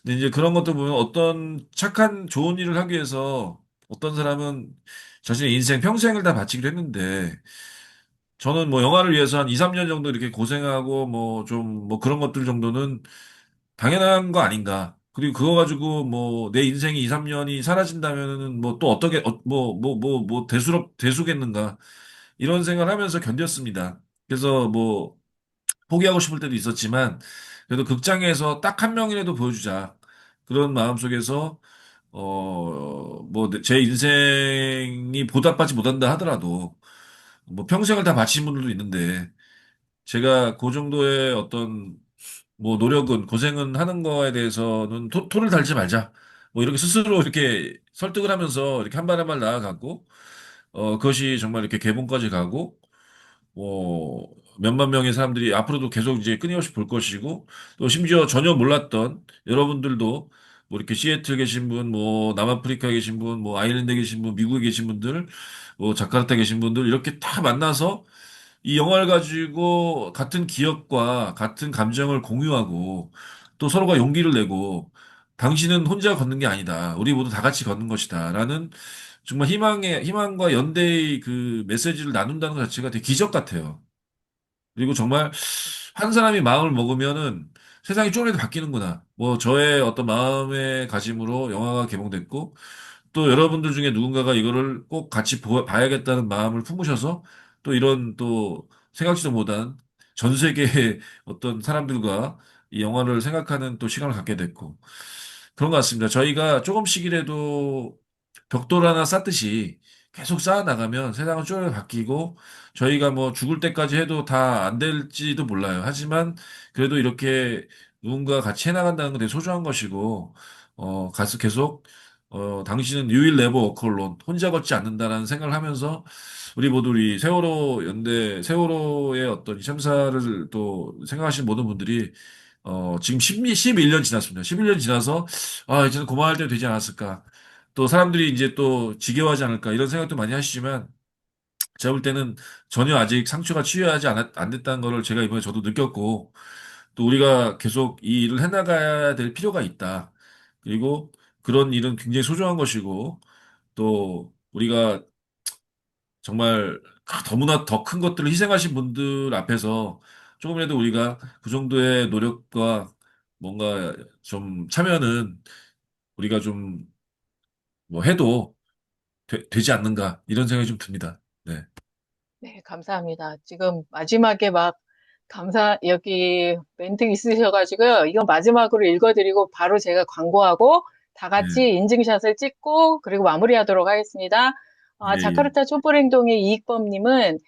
근데 이제 그런 것도 보면 어떤 착한, 좋은 일을 하기 위해서 어떤 사람은 자신의 인생 평생을 다 바치기로 했는데, 저는 뭐 영화를 위해서 한 2, 3년 정도 이렇게 고생하고 뭐 좀 뭐 그런 것들 정도는 당연한 거 아닌가. 그리고 그거 가지고 뭐 내 인생이 2, 3년이 사라진다면은 뭐 또 어떻게 대수겠는가. 이런 생각을 하면서 견뎠습니다. 그래서 뭐 포기하고 싶을 때도 있었지만 그래도 극장에서 딱 한 명이라도 보여주자. 그런 마음 속에서 뭐 제 인생이 보답받지 못한다 하더라도 뭐 평생을 다 바친 분들도 있는데 제가 그 정도의 어떤 뭐 노력은 고생은 하는 거에 대해서는 토를 달지 말자. 뭐 이렇게 스스로 이렇게 설득을 하면서 이렇게 한 발 한 발 나아가고 그것이 정말 이렇게 개봉까지 가고 몇만 명의 사람들이 앞으로도 계속 이제 끊임없이 볼 것이고 또 심지어 전혀 몰랐던 여러분들도 뭐 이렇게 시애틀 계신 분, 뭐 남아프리카 계신 분, 뭐 아일랜드 계신 분, 미국에 계신 분들, 뭐 자카르타 계신 분들 이렇게 다 만나서 이 영화를 가지고 같은 기억과 같은 감정을 공유하고 또 서로가 용기를 내고 당신은 혼자 걷는 게 아니다. 우리 모두 다 같이 걷는 것이다. 라는 정말 희망과 연대의 그 메시지를 나눈다는 것 자체가 되게 기적 같아요. 그리고 정말 한 사람이 마음을 먹으면은 세상이 조금이라도 바뀌는구나. 뭐 저의 어떤 마음의 가짐으로 영화가 개봉됐고 또 여러분들 중에 누군가가 이거를 꼭 같이 봐야겠다는 마음을 품으셔서 또 이런 또 생각지도 못한 전 세계의 어떤 사람들과 이 영화를 생각하는 또 시간을 갖게 됐고 그런 것 같습니다. 저희가 조금씩이라도 벽돌 하나 쌓듯이 계속 쌓아 나가면 세상은 쪼르르 바뀌고 저희가 뭐 죽을 때까지 해도 다 안 될지도 몰라요. 하지만 그래도 이렇게 누군가 같이 해나간다는 건 되게 소중한 것이고 가서 계속 당신은 You will never walk alone. 혼자 걷지 않는다라는 생각을 하면서 우리 모두 우리 세월호의 어떤 이 참사를 또 생각하시는 모든 분들이 지금 11년 지났습니다. 11년 지나서 이제는 고마워할 때가 되지 않았을까. 또 사람들이 이제 또 지겨워하지 않을까 이런 생각도 많이 하시지만 제가 볼 때는 전혀 아직 상처가 안 됐다는 거를 제가 이번에 저도 느꼈고 또 우리가 계속 이 일을 해나가야 될 필요가 있다. 그리고 그런 일은 굉장히 소중한 것이고 또 우리가 정말 너무나 더 큰 것들을 희생하신 분들 앞에서 조금이라도 우리가 그 정도의 노력과 뭔가 좀 참여는 우리가 좀 뭐 해도 되지 않는가 이런 생각이 좀 듭니다. 네. 네, 감사합니다. 지금 마지막에 막 여기 멘트 있으셔가지고요. 이거 마지막으로 읽어드리고 바로 제가 광고하고 다 네, 같이 인증샷을 찍고 그리고 마무리하도록 하겠습니다. 예, 예. 자카르타 촛불행동의 이익범님은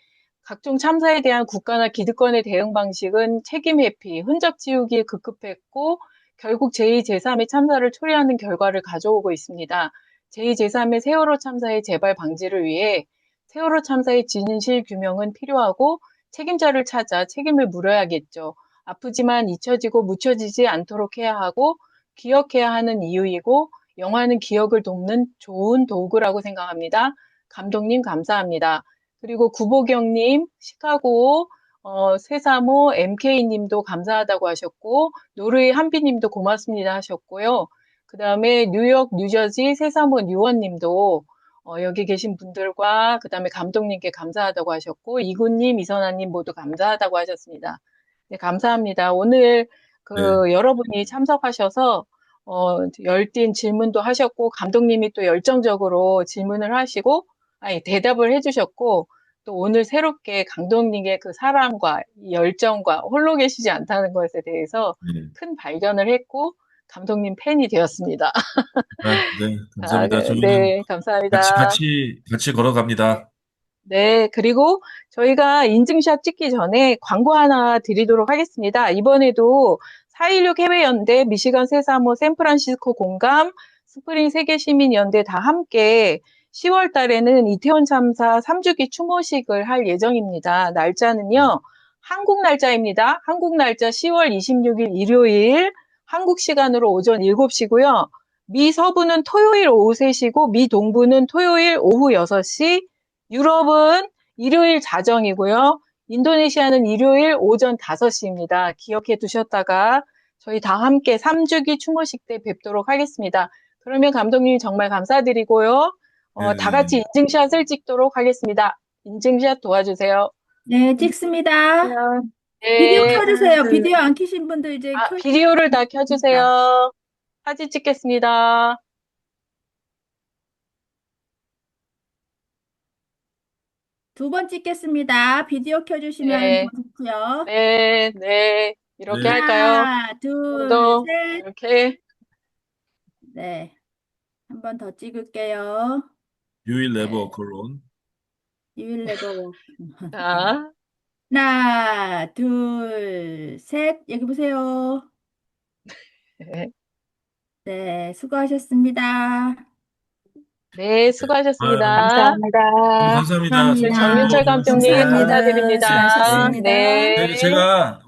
각종 참사에 대한 국가나 기득권의 대응 방식은 책임 회피, 흔적 지우기에 급급했고 결국 제2, 제3의 참사를 초래하는 결과를 가져오고 있습니다. 제2, 제3의 세월호 참사의 재발 방지를 위해 세월호 참사의 진실 규명은 필요하고 책임자를 찾아 책임을 물어야겠죠. 아프지만 잊혀지고 묻혀지지 않도록 해야 하고 기억해야 하는 이유이고 영화는 기억을 돕는 좋은 도구라고 생각합니다. 감독님 감사합니다. 그리고 구보경님, 시카고 335 MK님도 감사하다고 하셨고 노르웨이 한비님도 고맙습니다 하셨고요. 그 다음에 뉴욕, 뉴저지 335 뉴원님도 여기 계신 분들과 그 다음에 감독님께 감사하다고 하셨고 이군님, 이선아님 모두 감사하다고 하셨습니다. 네, 감사합니다. 오늘 네, 여러분이 참석하셔서 열띤 질문도 하셨고 감독님이 또 열정적으로 질문을 하시고 대답을 해주셨고 또 오늘 새롭게 감독님의 그 사랑과 이 열정과 홀로 계시지 않다는 것에 대해서 네. 큰 발견을 했고 감독님 팬이 되었습니다. 네, 감사합니다. 저희는 네, 감사합니다. 같이 걸어갑니다. 네, 그리고 저희가 인증샷 찍기 전에 광고 하나 드리도록 하겠습니다. 이번에도 4.16 해외연대, 미시간 세사모, 샌프란시스코 공감, 스프링 세계시민연대 다 함께 10월 달에는 이태원 참사 3주기 추모식을 할 예정입니다. 날짜는요, 한국 날짜입니다. 한국 날짜 10월 26일 일요일, 한국 시간으로 오전 7시고요. 미 서부는 토요일 오후 3시고, 미 동부는 토요일 오후 6시, 유럽은 일요일 자정이고요. 인도네시아는 일요일 오전 5시입니다. 기억해 두셨다가 저희 다 함께 3주기 추모식 때 뵙도록 하겠습니다. 그러면 감독님 정말 감사드리고요. 다 네, 같이 인증샷을 찍도록 하겠습니다. 인증샷 도와주세요. 네, 찍습니다. 비디오 네. 켜주세요. 비디오 안 켜신 분들 이제 비디오를 다 켜주세요. 사진 찍겠습니다. 두 번 찍겠습니다. 비디오 켜주시면 네, 더 좋고요. 네, 네. 이렇게 네. 할까요? 하나, 둘, 또 셋. 이렇게. 네, 한 번 더 찍을게요. You will never 네. walk alone. You will never walk. 자, 하나, 둘, 셋. 여기 보세요. 네, 네, 수고하셨습니다. 네, 아유, 수고하셨습니다. 너무 감사합니다. 네, 진짜 감사합니다. 정윤철 감독님 수고하셨습니다. 감사합니다. 감사드립니다. 수고하셨습니다. 네, 네. 제가